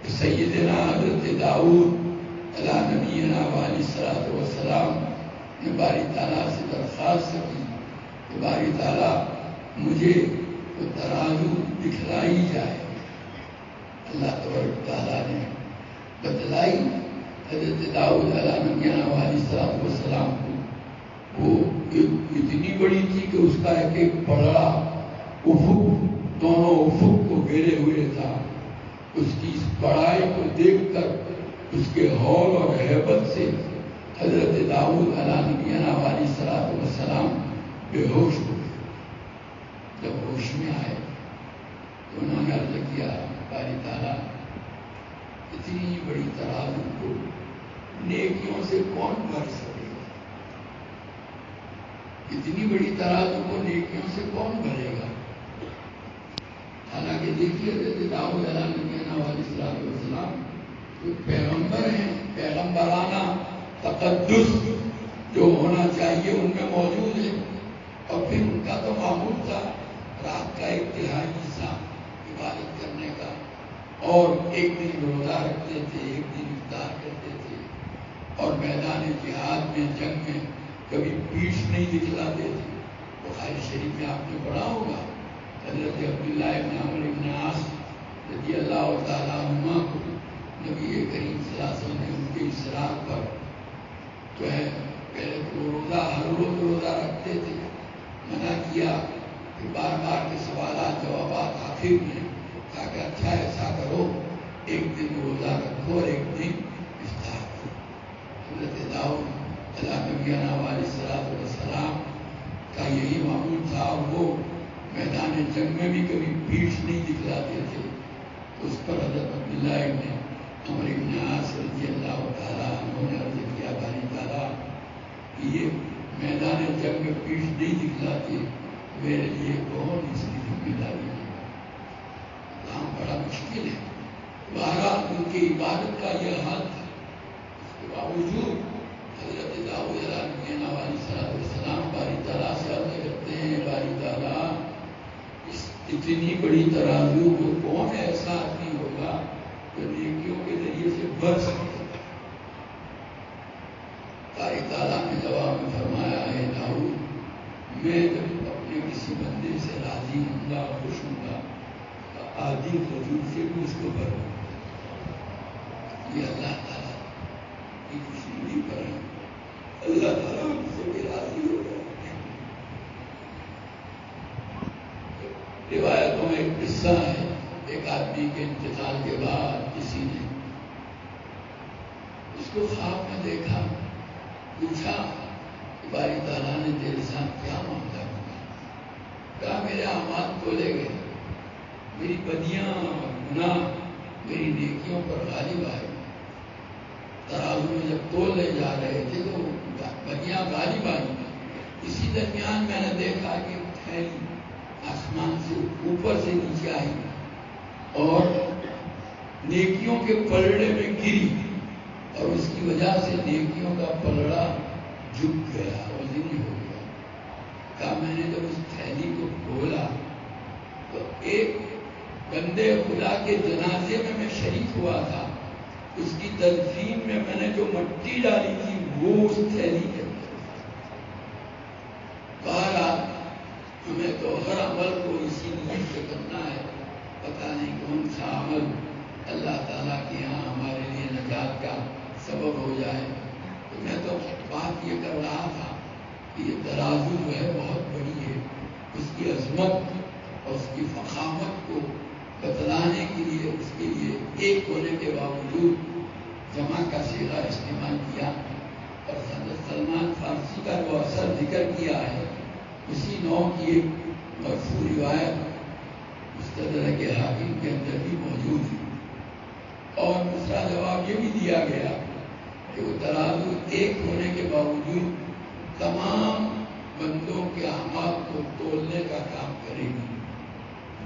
کہ سیدنا حضرت داؤد علیہ نبینا علیہ الصلوۃ والسلام نے باری تعالیٰ سے درخواست کی کہ باری تعالیٰ مجھے وہ ترازو دکھلائی جائے. اللہ تبارک تعالیٰ نے بتلائی حضرت داؤد علیہ نبینا علیہ الصلوۃ والسلام کو. وہ اتنی بڑی تھی کہ اس کا ایک ایک پلڑا افق دونوں افق کو گھیرے ہوئے تھا. اس کی اس بڑائی کو دیکھ کر اس کے ہول اور ہیبت سے حضرت داؤد علیہ نبینا علیہ الصلوۃ والسلام بے ہوش ہو گئے. جب ہوش میں آئے تو انہوں نے عرض کیا باری تعالیٰ اتنی بڑی ترازو کو نیکیوں سے کون بھر سکے گا؟ اتنی بڑی ترازو کو نیکیوں سے کون بھرے گا؟ حالانکہ دیکھیے حضرت داؤد علیہ نبینا علیہ الصلوۃ والسلام جو پیغمبر ہیں، پیغمبرانہ تقدس جو ہونا چاہیے ان میں موجود ہے. اور پھر ان کا تو معمول تھا رات کا ایک تہائی حصہ عبادت کرنے کا، اور ایک دن روزہ رکھتے تھے، ایک دن افطار کرتے تھے، اور میدان جہاد میں جنگ میں کبھی پیٹھ نہیں دکھلاتے تھے. بخاری شریف میں آپ نے پڑھا ہوگا حضرت عبداللہ ابن عمرو ابن عاص رضی اللہ تعالیٰ عنہ کو نبی کریم صلی اللہ علیہ وسلم نے ان کے اصرار پر جو ہے پہلے تو روزہ ہر روز روزہ رکھتے تھے، منع کیا کہ بار بار کے سوالات جوابات آخر میں کہا کہ اچھا ایسا کرو ایک دن روزہ رکھو اور ایک دن افطار کرو. حضرت داؤد علیہ نبینا علیہ الصلوۃ والسلام کا یہی معمول تھا. وہ میدان جنگ میں بھی کبھی پیٹھ نہیں دکھلاتے تھے. اس پر حضرت عبداللہ ابن عمرو ابن عاص رضی اللہ تعالیٰ عنہ نے عرض کیا باری تعالیٰ یہ میدان جنگ میں پیٹھ نہیں دکھلاتے، میرے لیے کون اس کی ذمہ داری ہے؟ کام بڑا مشکل ہے. بہرحال ان کی عبادت کا یہ حال تھا. اس کے باوجود حضرت داؤد علیہ نبینا علیہ الصلوۃ والسلام باری تعالیٰ سے عرض کرتے ہیں باری تعالیٰ اس اتنی بڑی ترازو کو کون ایسا آدمی ہوگا جو نیکیوں کے ذریعے سے بھر سکے؟ باری تعالیٰ نے جواب میں فرمایا ہے داؤد میں جب اپنے کسی بندے سے راضی ہوں گا خوش ہوں گا آدھی کھجور سے بھی اس کو بھر دوں گا. یہ اللہ تعالیٰ کی خوشی نہیں پر ہے. اللہ تعالیٰ ان سے بھی راضی ہو جائے. روایتوں میں ایک قصہ ہے، ایک آدمی کے انتقال کے بعد کسی نے اس کو خواب میں دیکھا، پوچھا کہ باری تعالیٰ نے تیرے ساتھ کیا معاملہ کیا؟ کہا میرے اعمال تولے گئے، میری بدیاں اور گناہ میری نیکیوں پر غالب آئے. ترازو میں جب تولنے جا رہے تھے تو بدیاں غالب آئی. اسی درمیان میں نے دیکھا کہ تھیلی آسمان سے اوپر سے نیچے آئی اور نیکیوں کے پلڑے میں گری، اور اس کی وجہ سے نیکیوں کا پلڑا جھک گیا، وزنی ہو گیا. کہا میں نے جب اس تھیلی کو کھولا تو ایک بندے خدا کے جنازے میں شریک ہوا تھا. اس کی تدفین میں نے جو مٹی ڈالی تھی وہ اس تھیلی کے اندر. بہرحال ہمیں تو ہر عمل کو اسی نیت سے کرنا ہے. پتہ نہیں کون سا عمل اللہ تعالیٰ کے یہاں ہمارے لیے نجات کا سبب ہو جائے. تو میں تو بات یہ کر رہا تھا کہ یہ ترازو جو ہے بہت بڑی ہے. اس کی عظمت اور اس کی فخامت کو بتلانے کے لیے اس کے لیے ایک ہونے کے باوجود جمع کا صیغہ استعمال کیا. اور حضرت سلمان فارسی کا جو اثر ذکر کیا ہے اسی نوع کی ایک مرفوع روایت مستدرک حاکم کے اندر بھی موجود ہے. اور دوسرا جواب یہ بھی دیا گیا کہ وہ ترازو ایک ہونے کے باوجود تمام بندوں کے اعمال کو تولنے کا کام کرے گی.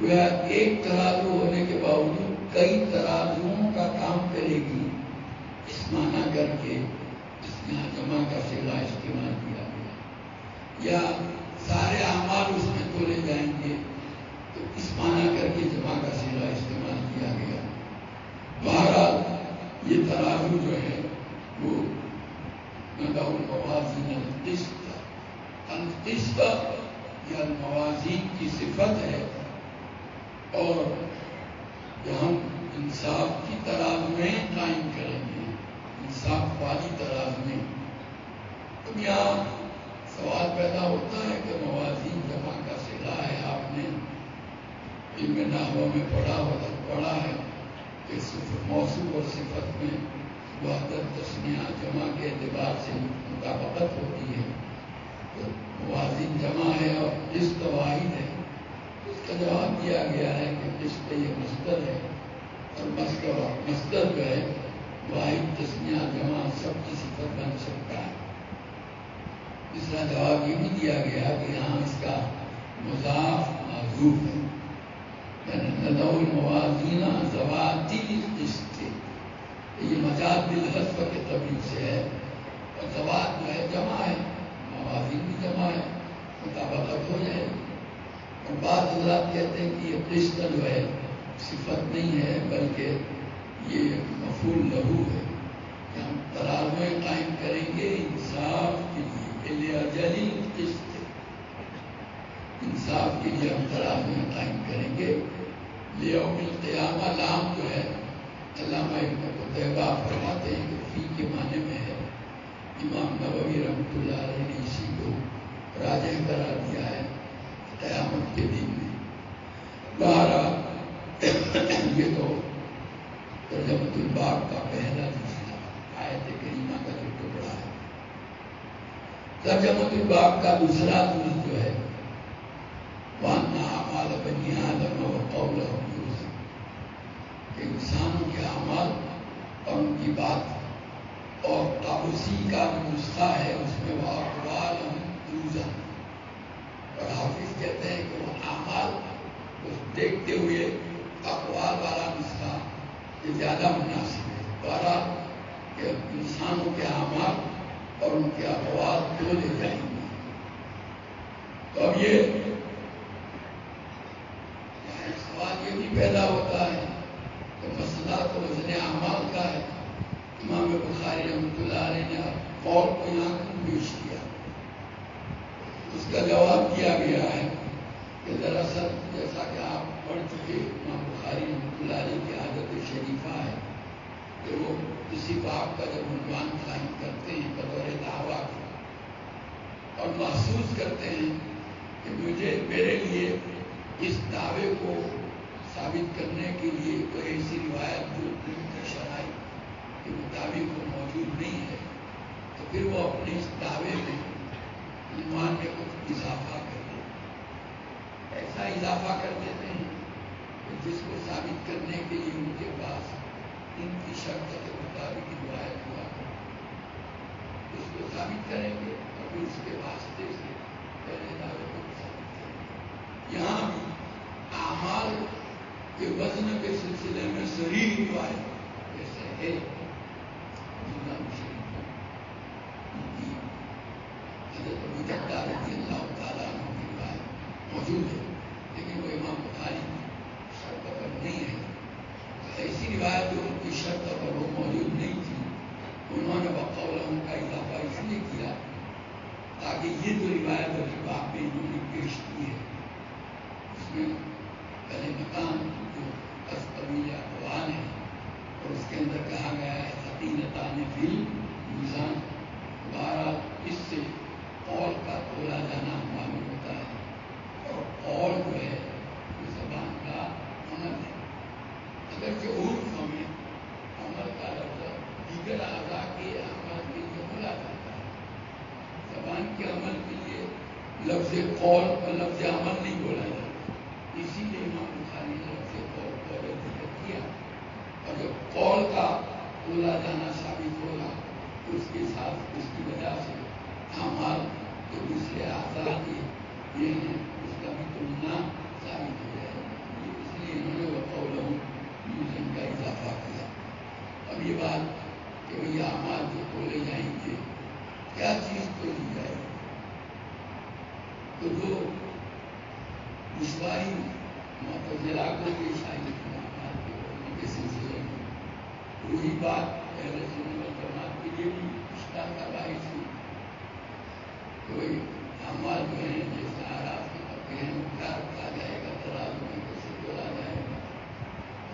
گویا ایک ترازو ہونے کے باوجود کئی ترازوؤں کا کام کرے گی. اس معنی کر کے اس میں جمع کا صیغہ استعمال کیا گیا. یا سارے اعمال اس میں تولے جائیں گے تو اس معنی کر کے جمع کا صیغہ استعمال موازین کی صفت ہے، اور کہ ہم انصاف کی ترازویں قائم کریں گے، انصاف والی ترازویں. تو یہاں سوال پیدا ہوتا ہے کہ موازین جمع کا صیغہ ہے. آپ نے علم نحو میں پڑھا ہے کہ موصوف اور صفت میں وحدت تثنیہ جمع کے اعتبار سے مطابقت ہوتی ہے. تو موازین جمع ہے اور قسط واحد ہے. اس کا جواب دیا گیا ہے کہ قسط یہ مصدر ہے، اور مصدر جو ہے واحد تثنیہ جمع سب کی صفت بن سکتا ہے. دوسرا جواب یہ بھی دیا گیا کہ یہاں اس کا مضاف معذوف ہے، یعنی نضع الموازین ذواتی القسط. یہ مجاز بالحذف کے طبیب سے ہے، اور ذوات جو ہے جمع ہے، موازین بھی جمع ہے، مطابقت ہو جائے. اور بعض حضرات کہتے ہیں کہ یہ قسط جو ہے صفت نہیں ہے بلکہ یہ مفعول لہو ہے، کہ ہم ترازویں قائم کریں گے انصاف کے لیے، لأجل القسط، انصاف کے لیے ہم ترازویں قائم کریں گے. لیوم القیامہ لام جو ہے علامہ ابن قتیبہ فرماتے ہیں کہ فی کے معنی میں ہے. امام نووی رحمۃ اللہ علیہ نے اسی کو راجح قرار دیا ہے قیامت کے دن میں. بہرحال یہ تو ترجمۃ الباب کا پہلا حصہ آیت کریمہ کا جو ٹکڑا ہے. ترجمۃ الباب کا دوسرا جز جو ہے وَأَنَّ أَعْمَالَ بَنِي آدَمَ وَقَوْلَهُمْ يُوزَنُ، کہ انسانوں کے اعمال اور ان کی بات اور اسی کا نسخہ ہے اس میں وَأَقْوَالُهُمْ يُوزَنُ. اور حافظ کہتے ہیں کہ وہ اعمال کو دیکھتے ہوئے اقوال والا نسخہ یہ زیادہ مناسب ہے. بہرحال کہ انسانوں کے اعمال اور ان کے اقوال دو لے جائیں گے. تو اب یہ سوال یہ بھی پیدا ہوتا ہے کہ مسئلہ تو وزن اعمال کا ہے. امام بخاری رحمۃ اللہ علیہ نے قول کو یہاں کیوں پیش کیا؟ اس کا جواب دیا گیا ہے کہ دراصل جیسا کہ آپ پڑھ چکے، امام بخاری رحمۃ اللہ علیہ کی عادت شریفہ ہے کہ وہ کسی باب کا جب عنوان قائم کرتے ہیں بطور دعویٰ اور محسوس کرتے ہیں کہ میرے لیے اس دعوے کو ثابت کرنے کے لیے کوئی ایسی روایت جو شرائط کے مطابق وہ موجود نہیں ہے، تو پھر وہ اپنے اس دعوے میں عنوان میں کچھ اضافہ کر دیتے ہیں. ایسا اضافہ کر دیتے ہیں کہ جس کو ثابت کرنے کے لیے ان کے پاس ان کی شرط کے مطابق روایت ہوا اس کو ثابت کریں گے اور پھر اس کے واسطے سے پہلے دعوے کو ثابت کریں گے. یہاں بھی اعمال کے وزن کے سلسلے میں صحیح روایت جیسے ہے حضرت ابو جعفر رضی اللہ تعالیٰ عنہ کی روایت موجود ہے، لیکن وہ امام بخاری کی شرط پر نہیں ہے. ایسی روایت جو ان کی شرط پر وہ موجود نہیں تھی، انہوں نے وقولہم کا اضافہ اس لیے کیا تاکہ یہ جو روایت ابھی باب میں انہوں نے پیش کی ہے اس میں پہلے مکان جو طویل اقوال ہے اور اس کے اندر کہا گیا ہے ثقیلتان فی المیزان. بہرحال اس سے قول کا تولا جانا معلوم ہوتا ہے، اور قول جو ہے وہ زبان کا عمل ہے. اگرچہ عرف میں عمل کا لفظ دیگر اعضاء کے عمل کے لیے بولا جاتا ہے، زبان کے عمل کے لیے لفظ قول اور لفظ عمل نہیں بولا جاتا. اسی لیے امام بخاری نے لفظ قول کو ذکر کیا، اور جب قول کا بولا جانا ثابت ہوگا تو اس کے ساتھ اس کی وجہ سے اعمال جو دوسرے اعضاء کے یہ ہیں اس کا بھی تلنا ثابت ہو جائے گا. اس لیے انہوں نے وقولہم یوزن کا اضافہ کیا. اب یہ بات کہ بھئی اعمال جو تولے جائیں گے کیا چیز تولی جائے گی، تو جو دشواری معتزلہ کو پیش آئی اعمال کے تولنے کے سلسلے میں، وہی بات اہل سنت والجماعت کے لیے بھی اشکال کا باعث ہوئی. کوئی اعمال جو ہیں جیسے اعراف کی کیا کہا جائے گا، ترازو میں کیسے تولا جائے گا.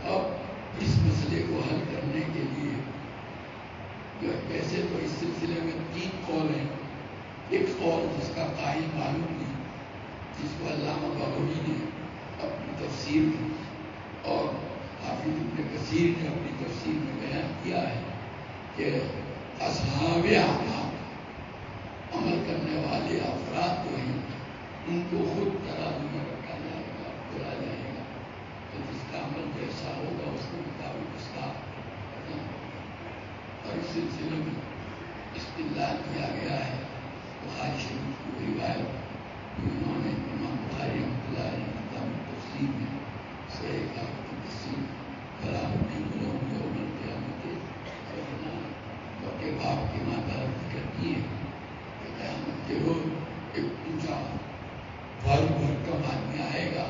اب اس مسئلے کو حل کرنے کے لیے جو ویسے تو اس سلسلے میں 3 قول ہیں. ایک قول جس کا قائل معلوم نہیں، جس کو علامہ بغوی نے اپنی تفسیر میں اور حافظ ابن کثیر نے اپنی تفسیر میں بیان کیا ہے کہ اصحاب اعمال، عمل کرنے والے افراد جو ہیں ان کو خود ترازو میں رکھا جائے گا، تولا جائے گا. تو جس کا عمل جیسا ہوگا اس کے مطابق اس کا وزن ہوگا. اور اس سلسلے میں استدلال کیا گیا ہے بخاری شریف کی روایت جو انہوں نے امام بخاری رحمۃ اللہ علیہ کتاب تفسیر میں صحیح تفسیر کلام العلوم یوم القیامت کے باپ کے ماں ذکر کی ہے کہ قیامت کے روز ایک اونچا بھر کم آدمی آئے گا،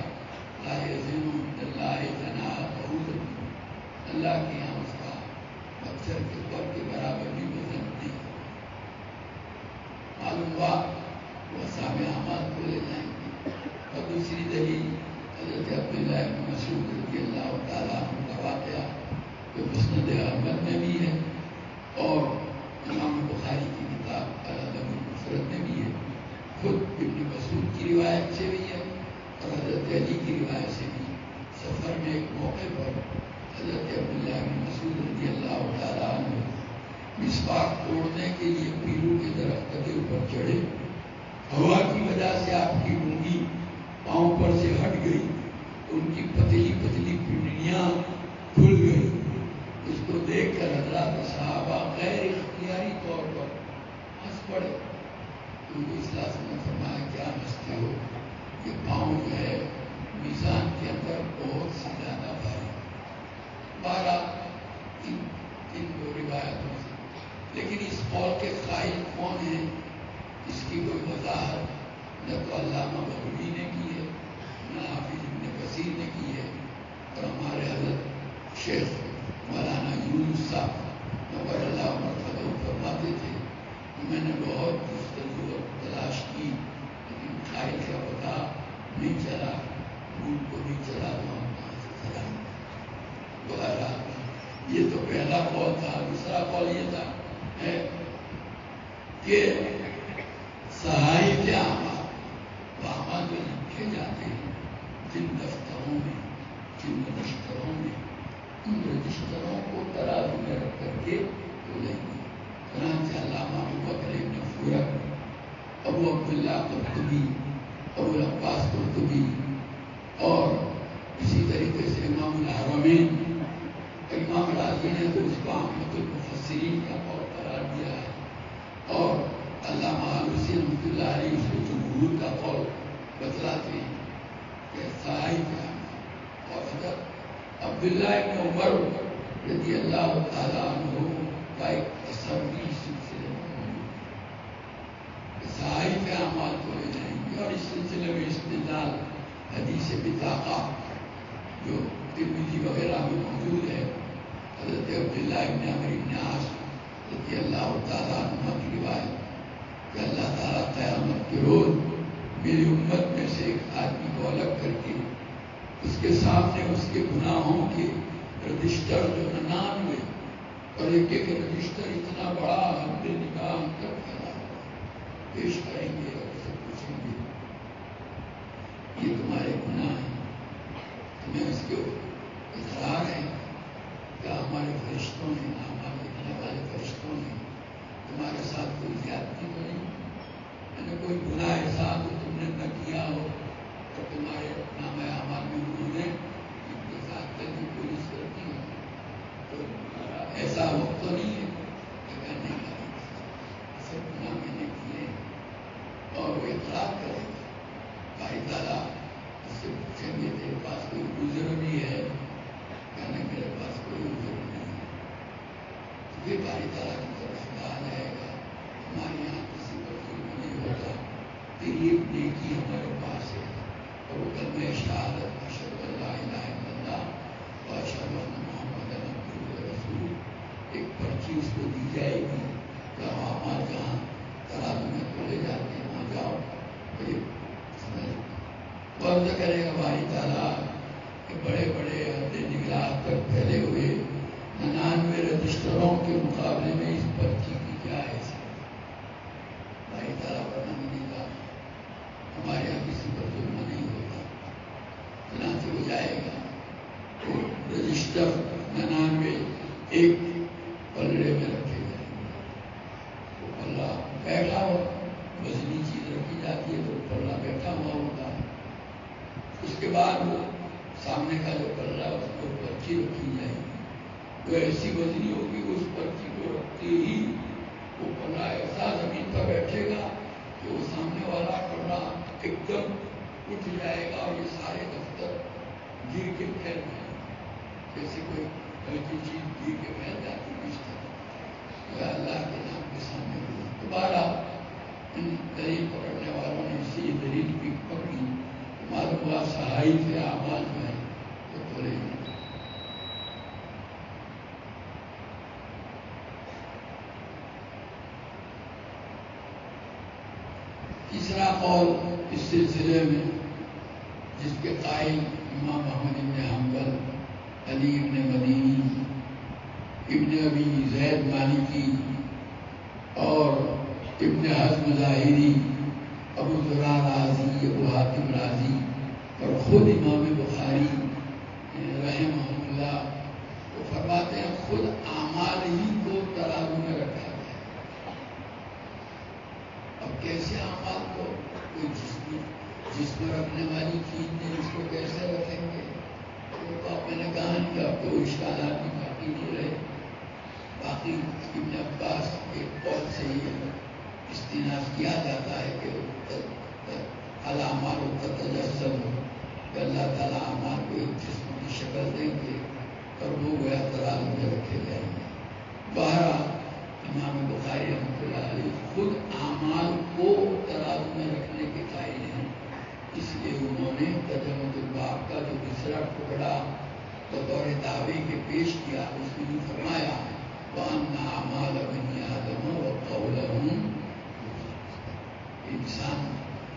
لا یزن عند اللہ جناح بعوضۃ، اللہ کے یہاں اس کا مچھر کے پر کے برابر بھی وزن نہیں. معلوم ہوا وہ اصحاب اعمال کو لے جائیں گے. اور دوسری دلیل حضرت عبداللہ بن مسعود رضی اللہ تعالیٰ عنہ کا واقعہ جو مسند احمد میں بھی ہے اور امام بخاری کی کتاب الادب المفرد میں بھی ہے. خود ابن مسعود کی روایت سے بھی ہے اور حضرت علی کی روایت سے بھی. سفر میں ایک موقع پر حضرت عبداللہ بن مسعود رضی اللہ تعالیٰ عنہ مسواک توڑنے کے لیے پیرو کے درخت کے اوپر چڑھے. ہوا کی وجہ سے آپ کی لنگی پاؤں پر سے ہٹ گئی، ان کی پتلی پتلی پنڈلیاں کھل گئی. اس کو دیکھ کر حضرات صحابہ غیر اختیاری طور پر ہنس پڑے. کیونکہ اس لحاظ میں فرمایا کیا ہنستے ہو، یہ پاؤں جو ہے میزان کے اندر بہت سی زیادہ بھاری. 12 ان 2 روایتوں سے. لیکن اس قول کے قائل کون ہیں اس کی کوئی وضاحت نہ تو علامہ بغوی نے کی ہے نہ حافظ ابن کثیر نے کی ہے. اور ہمارے حضرت شیخ مولانا یونس صاحب نور اللہ مرتضی فرماتے تھے کہ میں نے بہت جستجو اور تلاش کی لیکن قائل کا پتہ نہیں چلا، ان کو نہیں چلا تو ہم کہاں سے چلائیں. یہ تو پہلا قول تھا. دوسرا قول یہ تھا کہ صحائف اعمال اعمال جو لکھے جاتے ہیں جن دفتروں میں، جن رجسٹروں میں، ان رجسٹروں کو ترازو میں رکھ کر کے تولیں گے. چنانچہ علامہ ابوبکر ابن فورک، ابو عبداللہ قرطبی، ابو العباس قرطبی اور اسی طریقے سے امام الحرمین امام راضی نے تو اس کو احمد المفسرین کا قول قرار دیا ہے اور علامہ آلوسی رحمۃ اللہ علیہ اس کو جمہور کا قول بتلاتے ہیں کہ صحائف اعمال. اور حضرت عبداللہ ابن عمر رضی اللہ تعالیٰ عنہ کا ایک اثر بھی اس سلسلے میں موجود ہے کہ صحائف اعمال کو لے جائیں گے. اور اس سلسلے میں استدلال حدیث بطاقہ جو ترمذی وغیرہ میں موجود ہے حضرت عبداللہ ابن عمرو بن عاص رضی اللہ تعالیٰ عنہ کی روایت کہ اللہ تعالیٰ قیامت کے روز میری امت میں سے ایک آدمی کو الگ کر کے اس کے سامنے اس کے گناہوں کے رجسٹر جو 99 اور ایک رجسٹر اتنا بڑا حد نگاہ کر پھیلا پیش کریں گے اور اسے پوچھیں گے یہ تمہارے گناہ ہیں، تمہیں اس کے اقرار ہے، کیا ہمارے فرشتوں نے، ہمارے لکھنے والے فرشتوں نے تمہارے ساتھ کوئی زیادتی تو نہیں، یعنی کوئی گناہ ایسا جو تم نے نہ کیا ہو اور تمہارے نام اعمال میں انہوں نے ان کے ساتھ جلدی پولیس کرتی ہو، تو ایسا وقت تو نہیں ہے کہ میں نہیں کروں، سب گناہ میں نے کیے اور وہ اقرار کرے گا. بھائی تعالیٰ اس سے پوچھیں گے تیرے پاس کوئی عذر بھی ہے، کہنے میرے پاس کوئی عذر نہیں ہے. یہ بھائی تعالیٰ کی طرف کہا جائے گا ہمارے یہاں کسی پر ظلم نہیں ہوتا، تیری ایک نیکی ہمارے پاس ہے اور وہ کلمہ کرے گا بھائی تعالیٰ کہ بڑے بڑے عہدے نگراں تک پھیلے ہوئے 99 رجسٹروں کے مقابلے میں اس پرچی کی کیا حیثیت؟ بھائی تعالیٰ بتانے نہیں جانا، ہمارے یہاں کسی پر ظلم نہیں ہوتا، چنانچہ ہو جائے گا تو رجسٹر 99 ایک پلڑے میں رکھے جائیں گے، تو پلہ بیٹھا ہو، وزنی چیز رکھی جاتی ہے تو پلہ بیٹھا ہوا ہوتا ہے، اس کے بعد وہ سامنے کا جو پلہ اس کو پرچی رکھی جائے گی، وہ ایسی وزنی ہوگی کہ اس پرچی کو رکھتے ہی وہ پلہ ایسا زمین پر بیٹھے گا کہ وہ سامنے والا پلہ ایک دم اٹھ جائے گا اور یہ سارے دفتر گر کے پھیل جائیں گے، جیسے کوئی ہلکی چیز گر کے پھیل جاتی ہے اس طرح اللہ کے نام کے سامنے ہوئی۔ دوبارہ ان دلیل پکڑنے والوں نے اسی دلیل کی پکڑی، معلوم ہوا صحائف اعمال جو ہے وہ تولے جائیں۔ تیسرا قول اس سلسلے میں جس کے قائل امام احمد بن حنبل، علی بن مدینی، ابن ابی زید مالکی اور ابن حزم ظاہری، ابو زرع رازی، ابو حاتم رازی اور خود امام بخاری رحمہ اللہ وہ فرماتے ہیں خود اعمال ہی کو ترازو میں رکھا گیا۔ اب کیسے اعمال کو کوئی جسم رکھنے والی چیز نہیں، اس کو کیسے رکھیں گے؟ تو میں نے کہا کہ اب تو اشکالات بھی باقی نہیں رہے، باقی ابن عباس کے قول سے یہ استناد کیا جاتا ہے کہ الاعمال تتجسد ہو، کہ اللہ تعالیٰ اعمال کو ایک جسم کی شکل دیں گے اور وہ گویا ترازو میں رکھے جائیں گے۔ بہرحال امام بخاری رحمۃ اللہ علیہ خود اعمال کو ترازو میں رکھنے کے قائل ہیں، اس لیے انہوں نے ترجمۃ الباب کا جو دوسرا ٹکڑا بطور دعوے کے پیش کیا، اس میں بھی فرمایا وَأَنَّ أَعْمَالَ بَنِي آدَمَ وَقَوْلَهُمْ،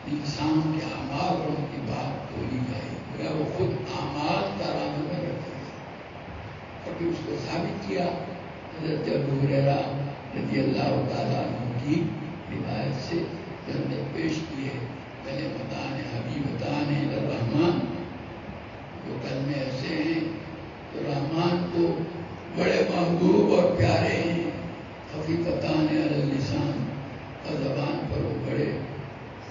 انسان کے اعمال اور ان کی بات بولی جائے گی، وہ خود اعمال ترازو میں رکھے گا۔ اور پھر اس کو ثابت کیا حضرت ابو ہریرہ رضی اللہ تعالیٰ عنہ کی روایت سے ہم نے پیش کیے، پہلے بتانے حبیبتان الرحمن، جو کلمے ایسے ہیں تو رحمان کو بڑے محبوب اور پیارے ہیں، خفیفتان علی اللسان، اور زبان پر وہ بڑے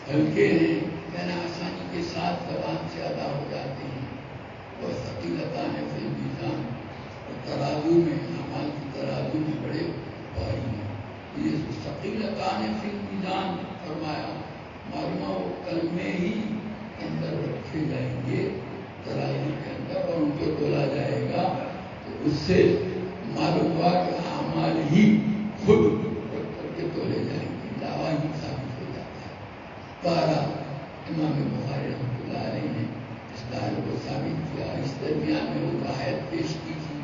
ہلکے ہیں، یعنی آسانی کے ساتھ زبان سے ادا ہو جاتے ہیں، اور ثقیلتان فی المیزان، اور ترازو میں اعمال کی ترازو میں بڑے بھاری ہیں۔ یہ ثقیلتان فی المیزان فرمایا، معلوم وہ کلمے ہی اندر رکھے جائیں گے ترازو کے اندر اور ان کو تولا جائے گا، تو اس سے معلوم ہوا کہ اعمال ہی خود رکھ کر کے تولے جائیں گے، دعویٰ ہی ثابت ہو جاتا ہے۔ بہرحال امام بخاری رحمۃ اللہ علیہ نے اس دعوے کو ثابت کیا۔ اس درمیان میں وہ آیت پیش کی تھی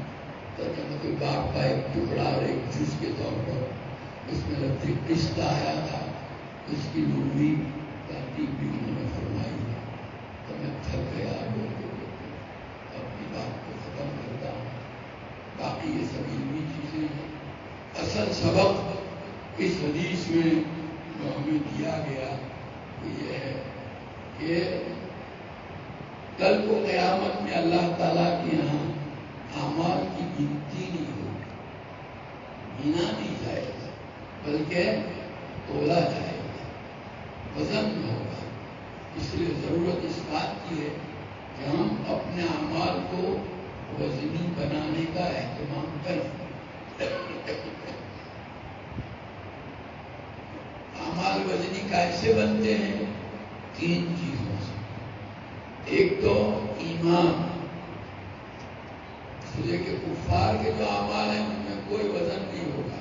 ترجمۃ الباب کا ایک ٹکڑا اور ایک جز کے طور پر، اس میں لفظ قسط آیا تھا، اس کی لغوی ترتیب بھی انہوں نے فرمائی ہے، تو میں تھک گیا بولتے بولتے اپنی بات کو ختم کرتا ہوں۔ باقی یہ سب علمی چیزیں ہیں، اصل سبق اس حدیث میں جو ہمیں دیا گیا وہ یہ ہے کہ کل کو قیامت میں اللہ تعالیٰ کے یہاں اعمال کی گنتی نہیں ہوگی، گنا نہیں جائے گا، بلکہ تولا جائے گا، وزن میں ہوگا۔ اس لیے ضرورت اس بات کی ہے کہ ہم اپنے اعمال کو وزنی بنانے کا اہتمام کریں۔ اعمال وزنی کیسے بنتے ہیں؟ 3 چیزوں سے۔ ایک تو ایمان، کہ کفار کے جو اعمال ہیں ان میں کوئی وزن نہیں ہوگا۔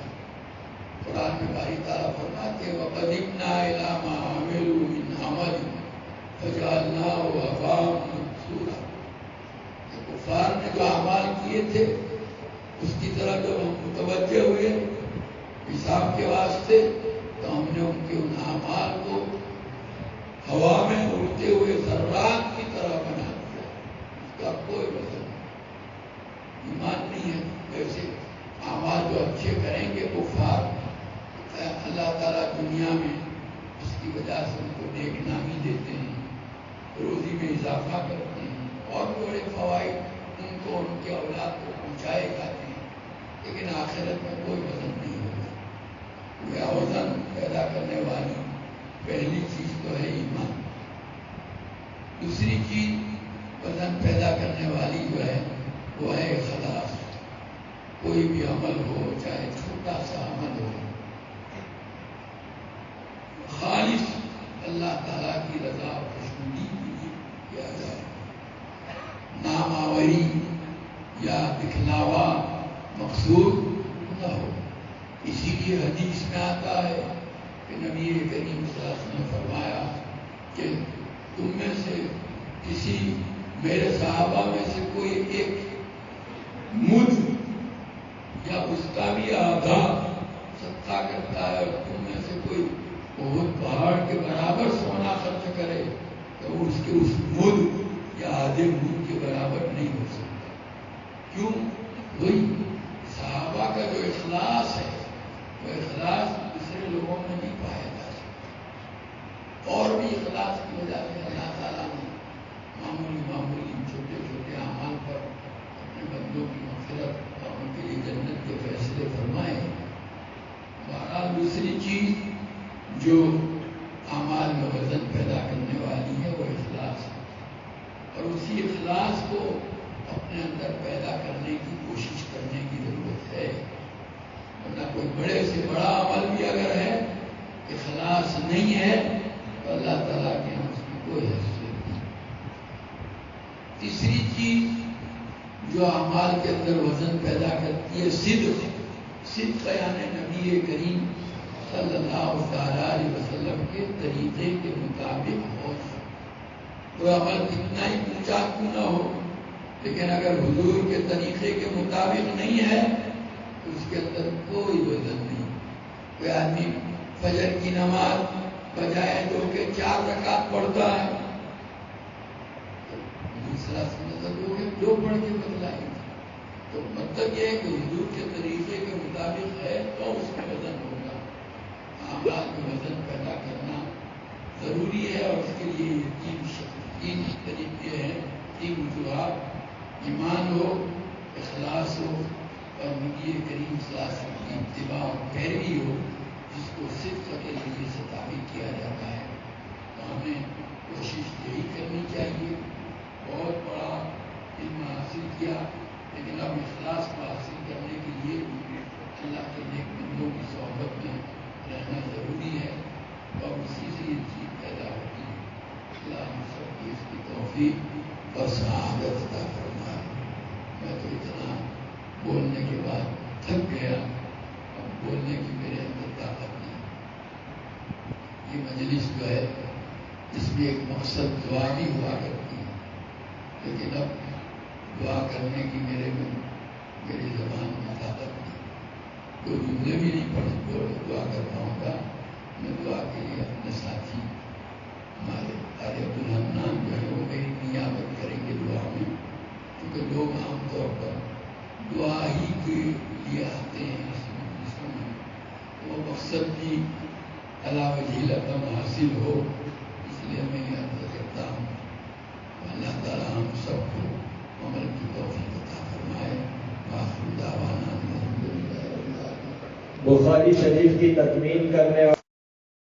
قرآن میں باری تعالیٰ فرماتے ہیں وَقَدِمْنَا إِلَىٰ مَا عَمِلُوا مِنْ عَمَلٍ فَجَعَلْنَاهُ هَبَاءً مَنثُورًا، کہ کفار نے جو اعمال کیے تھے اس کی طرف جب ہم متوجہ ہوئے حساب کے واسطے تو ہم نے ان کے ان اعمال کو ہوا میں اڑتے ہوئے ذرات کی طرح کرنے والی پہلی چیز تو ہے ایمان. دوسری چیز وزن پیدا کرنے والی جو ہے وہ ہے اخلاص. کوئی بھی عمل ہو، چاہے چھوٹا سا عمل ہو، خالص اللہ تعالیٰ کی رضا اور خوشنودی کے لیے کیا جائے. نامآوری یا دکھلاوا مقصود نہ ہو. اسی لیے حدیث میں آتا ہے کہ نبی کریم صلی اللہ علیہ وسلم نے فرمایا کہ تم میں سے کسی میرے صحابہ میں سے کوئی ایک مجھ یا اس کا بھی آدھا صدقہ کرتا ہے اور تم میں سے کوئی بہت پہاڑ کے برابر سونا خرچ کرے تو اس کے اس مدھ یا آدھے مدھ کے برابر نہیں ہو سکتا. کیوں؟ وہی صحابہ کا جو اخلاص ہے وہ اخلاص دوسرے لوگوں میں نہیں پایا جا سکتا. اور بھی اخلاص کی وجہ سے اللہ تعالیٰ نے معمولی چھوٹے چھوٹے اعمال پر اپنے بندوں کی مغفرت اور ان کے لیے جنت کے فیصلے فرمائے. بہرحال دوسری چیز جو اعمال میں وزن پیدا کرنے والی ہے وہ اخلاص ہے، اور اسی اخلاص کو اپنے اندر پیدا کرنے کی کوشش کرنے کی ضرورت ہے. ورنہ کوئی بڑے سے بڑا عمل بھی اگر ہے، اخلاص نہیں ہے تو اللہ تعالیٰ کے یہاں اس کی کوئی حیثیت نہیں. تیسری چیز جو اعمال کے اندر وزن پیدا کرتی ہے صدق. صدق یعنی نبی کریم صلی اللہ علیہ وسلم کے طریقے کے مطابق ہو. کوئی عمل کتنا ہی اونچا کیوں نہ ہو، لیکن اگر حضور کے طریقے کے مطابق نہیں ہے تو اس کے اندر کوئی وزن نہیں. کوئی آدمی فجر کی نماز بجائے 2 کے 4 رکعت پڑھتا ہے، دوسرا سمجھتا ہے 2 پڑھ کے بتلائیں. تو مطلب یہ ہے کہ حضور کے طریقے کے مطابق ہے تو اس میں وزن ہوگا. اعمال میں وزن پیدا کرنا ضروری ہے، اور اس کے لیے 3 طریقے ہیں، 3 وجوہات: ایمان ہو، اخلاص ہو، اور نبی کریم صلی اللہ علیہ وسلم کی اتباع اور پیروی ہو، جس کو صدق کے ذریعے سے ثابت کیا جاتا ہے. تو ہمیں کوشش یہی کرنی چاہیے. بہت بڑا علم حاصل کیا، لیکن اب اخلاص کو حاصل کرنے کے لیے اللہ کے نیک بندوں کی صحبت میں رہنا ضروری ہے، اور اسی سے یہ چیز پیدا ہوتی ہے. اللہ ہم سب کی اس کی توفیق اور سعادت عطا فرمائے. میں تو اتنا بولنے کے بعد تھک گیا، اب بولنے کی میرے اندر طاقت نہیں. یہ مجلس جو ہے اس میں ایک مقصد دعا بھی ہوا کرتی ہے، لیکن اب دعا کرنے کی میری زبان میں طاقت نہیں. کوئی جملے بھی نہیں پڑھ دعا کر پاؤں گا. میں دعا کے لیے اپنے ساتھی ہمارے قاری عبدالحنان جو ہے وہ میری نیابت کریں گے دعا میں، کیونکہ لوگ عام طور پر دعا ہی کے لیے آتے ہیں اس مجلسوں میں. وہ مقصد بھی علاوہ جھیلتم حاصل ہو، اس لیے میں یہ عرض کرتا ہوں. اللہ تعالیٰ ہم سب کو عمل کی توفیق عطا فرمائے. آخر دعوانا الحمدللہ. بخاری شریف کی تکمیل کرنے